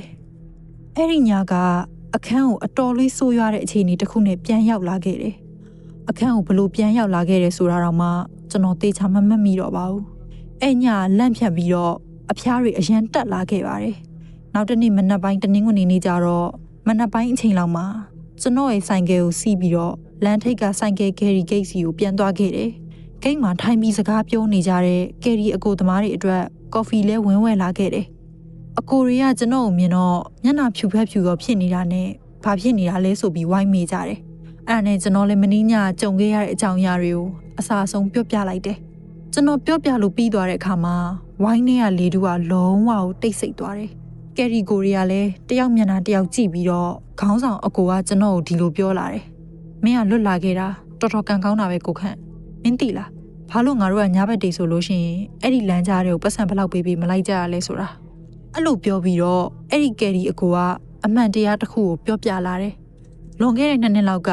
။အဲ့ဒီညကအခန်းကိုအတော်လေးဆိုးရွားတဲ့အခြေအနေတစ်ခုနဲ့ပြန်ရောက်လာခဲ့တယ်။အခန်းကိုဘလို့ပြန်ရောက်လာခဲ့တယ်ဆိုတာတော့မှကျွန်တော်သေချာမမှတ်မိတော့ပါဘူး။အဲ့ညလန့်ဖြတ်ပြီးတော့အဖျားတွေအရန်တက်လာခဲ့ပါတယ်။နောက်တနေ့မနက်ပိုင်းတနင်္ဂနွေနေ့ကျတော့မနက်ပိုင်းအချိန်လောက်မှာကျွန်တော်ရဲ့ဆိုင်ကယ်ကိုစီးပြီးတော့လမ်းထိပ်ကဆိုင်ကယ်ကယ်ရီဂိတ်စီကိုပြန်သွားခဲ့တယ်။ဂိတ်မှာထိုင်ပြီးစကားပြောနေကြတဲ့ကယ်ရီအကိုသမားတွေအတွက်ကော်ဖီလဲဝယ်လာခဲ့တယ်။အကိုတွေကကျွန်တော်ကိုမြင်တော့မျက်နှာဖြူဖက်ဖြူရောဖြစ်နေတာနဲ့ဘာဖြစ်နေတာလဲဆိုပြီးဝိုင်းမိကြတယ်။အဲ့ဒါနဲ့ကျွန်တော်လည်းမင်းညကြုံခဲ့ရတဲ့အကြောင်းအရာတွေကိုအစာအဆုံးပြောပြလိုက်တယ်။ကျွန်တော်ပြောပြလို့ပြီးသွားတဲ့အခါမှာဝိုင်းထဲကလေတူကလုံးဝကိုတိတ်ဆိတ်သွားတယ်။ကယ်ရီကိုတွေကလည်းတယောက်မျက်နှာတယောက်ကြည့်ပြီးတော့ခေါင်းဆောင်အကိုကကျွန်တော်ကိုဒီလိုပြောလာတယ်။မင်းကလွတ်လာခဲ့တာတော်တော်ကန်ကောင်းတာပဲကိုခန့်။မင်းသိလား။ဘာလို့ငါတို့ကညဘက်တေးဆိုလို့ရှိရင်အဲ့ဒီလမ်းကြားတွေကိုပတ်စံဘလောက်ပေးပြီးမလိုက်ကြရလဲဆိုတာ။အဲ့လိုပြောပြီးတော့အဲ့ဒီကယ်ရီအကိုကအမှန်တရားတစ်ခုကိုပြောပြလာတယ်။လွန်ခဲ့တဲ့2နှစ်လောက်က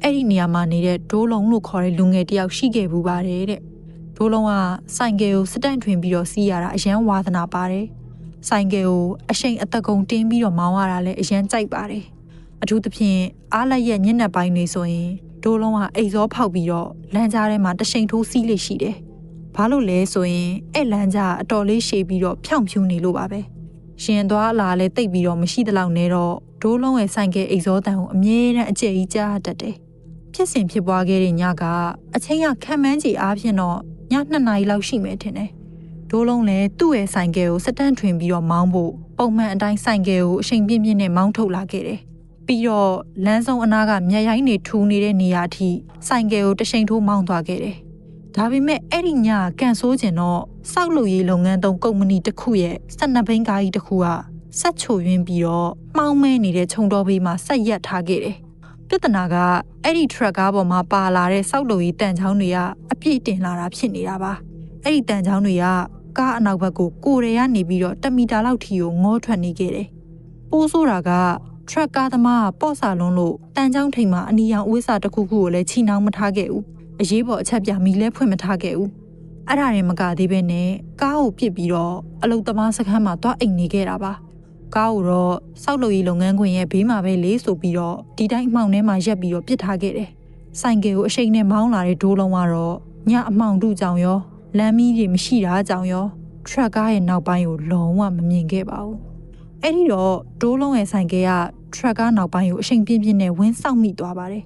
အဲ့ဒီနေရာမှာနေတဲ့ဒိုးလုံးလို့ခေါ်တဲ့လူငယ်တယောက်ရှိခဲ့ဘူးပါတယ်တဲ့။ဒိုးလုံးကဆိုင်ကယ်ကိုစတန့်ထွင်ပြီးတော့စီးရတာအရန်ဝါသနာပါတယ်။ဆိုင်ကယ်ကိုအရှိန်အသက်ကုန်တင်းပြီးတော့မောင်းရတာလည်းအရန်ကြိုက်ပါတယ်။အထူးသဖြင့်အားလက်ရဲ့ညနေပိုင်းတွေဆိုရင်ဒိုးလုံးကအိတ်စောဖောက်ပြီးတော့လမ်းကြားထဲမှာတရှိန်ထိုးစီးလိရှိတယ်။ဘာလို့လဲဆိုရင်အဲ့လမ်းကြားအတော်လေးရှည်ပြီးတော့ဖြောင့်ဖြူးနေလို့ပါပဲ။ရှင်သွားလာလဲတိတ်ပြီးတော့မရှိသလောက်နဲ့တော့ဒိုးလုံးရဲ့ဆိုင်ကယ်အိတ်စောတန်ကိုအမြဲတမ်းအကျယ်ကြီးကြားတတ်တယ်။ဖြစ်စဉ်ဖြစ်ပွားခဲ့တဲ့ညကအချိန်ကခံမှန်းချေအားဖြင့်တော့ည2 နာရီလောက်ရှိမယ်ထင်တယ်။ဒိုးလုံးလည်းသူ့ရဲ့ဆိုင်ကယ်ကိုစတန့်ထွင်ပြီးတော့မောင်းဖို့ပုံမှန်အတိုင်းဆိုင်ကယ်ကိုအချိန်ပြင်းပြင်းနဲ့မောင်းထုတ်လာခဲ့တယ်။ပြီးတော့လမ်းဆုံးအနားကမျက်ရိုင်းတွေထူနေတဲ့နေရာအထိဆိုင်ကယ်ကိုတရှိန်ထိုးမောင်းသွားခဲ့တယ်။ ဒါပေမဲ့အဲ့ဒီညကန်ဆိုးကျင်တော့စောက်လုပ်ရေးလုပ်ငန်းသုံးကုမ္ပဏီတစ်ခုရဲ့12ဘိန်းကားကြီးတစ်ခုကဆက်ချိုရင်းပြီးတော့မှောင်မဲနေတဲ့ခြုံတော်ဘေးမှာဆက်ရက်ထားခဲ့တယ်ပြဿနာကအဲ့ဒီ truck ကားပေါ်မှာပါလာတဲ့စောက်လုပ်ရေးတန်ချောင်းတွေကအပြည့်တင်လာတာဖြစ်နေတာပါအဲ့ဒီတန်ချောင်းတွေကကားအနောက်ဘက်ကိုကိုယ်ရကနေပြီးတော့1မီတာလောက်ထိကိုငေါထွက်နေခဲ့တယ်ပိုးဆိုတာက truck ကားသမားကပေါ့စာလွန်းလို့တန်ချောင်းထိပ်မှာအနီရောင်အဝိစာတစ်ခုခုကိုလည်းချီနှောင်းမထားခဲ့ဘူးအရေးပေါ်အချက်ပြမီလဲဖွင့်မထားခဲ့ဘူးအဲ့ဒါတွေမကသေးပဲနဲ့ကားကိုပစ်ပြီးတော့အလုတ်သမားစခန်းမှာသွားအိမ်နေခဲ့တာပါကားကိုတော့စောက်လုပ်ရေးလုပ်ငန်းခွင်ရဲ့ဘေးမှာပဲလေးဆိုပြီးတော့ဒီတိုင်းအမှောင်ထဲမှာရက်ပြီးတော့ပစ်ထားခဲ့တယ်ဆိုင်ကယ်ကိုအရှိန်နဲ့မောင်းလာတဲ့ဒိုးလုံးကတော့ညအမှောင်တူကြောင်ရောလမ်းမီးတွေမရှိတာကြောင်ရောထရက်ကားရဲ့နောက်ပိုင်းကိုလုံးဝမမြင်ခဲ့ပါဘူးအဲ့ဒီတော့ဒိုးလုံးရဲ့ဆိုင်ကယ်ကထရက်ကားနောက်ပိုင်းကိုအရှိန်ပြင်းပြင်းနဲ့ဝင်းဆောက်မိသွားပါတယ်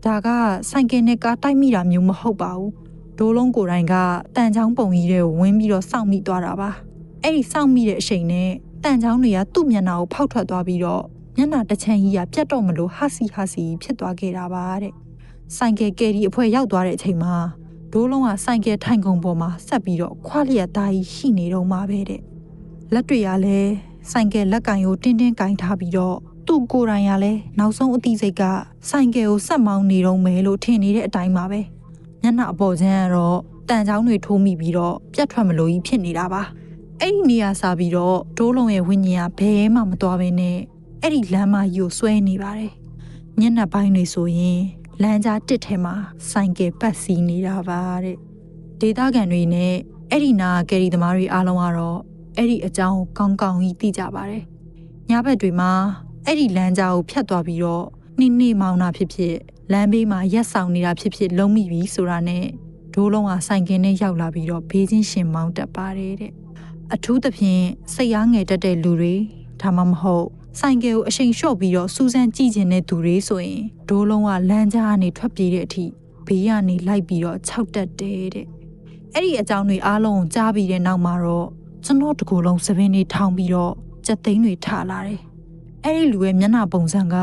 ဒါကဆိုင်ကယ်နဲ့ကားတိုက်မိတာမျိုးမဟုတ်ပါဘူးဒိုးလုံးကိုယ်တိုင်ကတန်ချောင်းပုံကြီးတွေကိုဝင်းပြီးတော့စောက်မိသွားတာပါအဲ့ဒီစောက်မိတဲ့အရှိန်နဲ့တန်ချောင်းတွေကသူ့မျက်နှာကိုဖောက်ထွက်သွားပြီးတော့မျက်နှာတစ်ချမ်းကြီးကပြတ်တော့မလို့ဟာစီဖြစ်သွားခဲ့တာပါတဲ့ဆိုင်ကယ်ကယ်ရီအဖွဲရောက်သွားတဲ့အချိန်မှာဒိုးလုံးကဆိုင်ကယ်ထိုင်ကုန်ပေါ်မှာဆက်ပြီးတော့ခွာလျက်သားကြီးရှိနေတော့မှာပဲတဲ့လက်တွေကလည်းဆိုင်ကယ်လက်ကင်ကိုတင်းတင်းကင်ထားပြီးတော့သူ့ကိုယ်တိုင်ကလည်းနောက်ဆုံးအသီးစိတ်ကဆိုင်ကယ်ကိုဆက်မောင်းနေတော့မယ်လို့ထင်နေတဲ့အတိုင်းပါပဲညနာအပေါ်ချမ်းကတော့တန်ချောင်းတွေထိုးမိပြီးတော့ပြတ်ထွက်မလို့ကြီးဖြစ်နေတာပါအဲ့ဒီနေရာစားပြီးတော့ဒိုးလုံးရဲ့ဝိညာဉ်ကဘယ်မှမသွားဘဲနဲ့အဲ့ဒီလမ်းမကြီးကိုဆွဲနေပါတယ်ညနေပိုင်းတွေဆိုရင်လမ်းကြားတစ်ထဲမှာဆိုင်ကယ်ပတ်စီးနေတာပါတဲ့ဒေသခံတွေနဲ့အဲ့ဒီနာကယ်ရီသမားတွေအားလုံးကတော့အဲ့ဒီအကြောင်းကိုကောင်းကြီးသိကြပါတယ်ညဘက်တွေမှာအဲ့ဒီလမ်းကြားကိုဖြတ်သွားပြီးတော့နှိမောင်းတာဖြစ်လမ်းဘေးမှာရက်ဆောင်နေတာဖြစ်လုံးမိပြီဆိုတာနဲ့ဒိုးလုံးကဆိုင်ကယ်နဲ့ရောက်လာပြီးတော့ဘေးချင်းရှင်မောင်းတက်ပါတယ်တဲ့အထူးသဖြင့်စိတ်အားငယ်တတ်တဲ့လူတွေဒါမှမဟုတ်ဆိုင်ကယ်ကိုအရှိန်လျှော့ပြီးတော့စူးစမ်းကြည့်ကျင်တဲ့သူတွေဆိုရင်ဒိုးလုံးကလမ်းကြားကနေထွက်ပြေးတဲ့အထိဘေးကနေလိုက်ပြီးတော့ခြောက်တက်တယ်တဲ့အဲ့ဒီအကြောင်းတွေအားလုံးကိုကြားပြီးတဲ့နောက်မှာတော့ကျွန်တော်တကူလုံးစပင်းတွေထောင်ပြီးတော့ကြက်သိန်းတွေထားလာတယ်အဲ့ဒီလူရဲ့မျက်နှာပုံစံက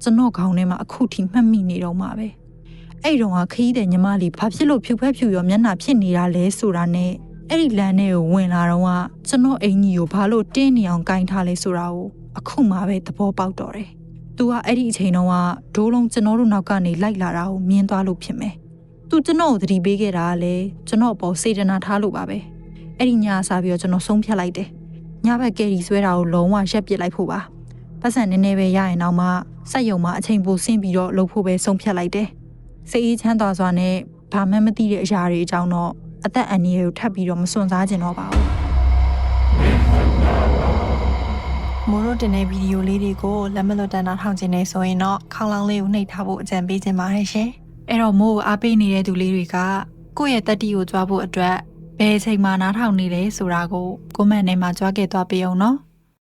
ကျွန်တော်ခေါင်းထဲမှာအခုထိမှတ်မိနေတော့မှာပဲအဲ့တုန်းကခရီးတဲ့ညီမလေးဘာဖြစ်လို့ဖြူဖက်ဖြူရောမျက်နှာဖြစ်နေတာလဲဆိုတာနဲ့အဲ့ဒီလမ်းထဲကိုဝင်လာတော့ကကျွန်တော်အင်ကြီးကိုဘာလို့တင်းနေအောင်ကင်ထားလဲဆိုတာကိုအခုမှပဲသဘောပေါက်တော့တယ်။ तू ကအဲ့ဒီအချိန်တုန်းကဒိုးလုံးကျွန်တော်တို့နောက်ကနေလိုက်လာတာကိုမြင်သွားလို့ဖြစ်မယ်။ तू ကျွန်တော်ကိုသတိပေးခဲ့တာကလည်းကျွန်တော်အပေါ်စေတနာထားလို့ပါပဲ။အဲ့ဒီညစားပြီးတော့ကျွန်တော်ဆုံးဖြတ်လိုက်တယ်။ညဘက်ကယ်ရီဆွဲတာကိုလုံးဝရက်ပစ်လိုက်ဖို့ပါ။ပတ်စံနည်းနည်းပဲရရင်တော့မှစက်ရုံမှာအချိန်ပိုဆင်းပြီးတော့လုပ်ဖို့ပဲဆုံးဖြတ်လိုက်တယ်။စိတ်အေးချမ်းသာစွာနဲ့ဘာမှမသိတဲ့အရာတွေအကြောင်းတော့အသက်အန္တရာယ်ကိုထပ်ပြီးတော့မစွန့်စားကျင်တော့ပါဘူးမိုးတို့တင်တဲ့ဗီဒီယိုလေးတွေကိုလက်မလွတ်တမ်းနားထောင်ခြင်းနဲ့ဆိုရင်တော့ခေါင်းလောင်းလေးကိုနှိပ်ထားဖို့အကြံပေးခြင်းပါတယ်ရှင်အဲ့တော့မိုးကိုအားပေးနေတဲ့သူလေးတွေကကိုယ့်ရဲ့တက်တီကိုကြွားဖို့အတွက်ဘယ်အချိန်မှနားထောင်နေလဲဆိုတာကိုကွန်မန့်ထဲမှာကြွားခဲ့သွားပေးအောင်နော်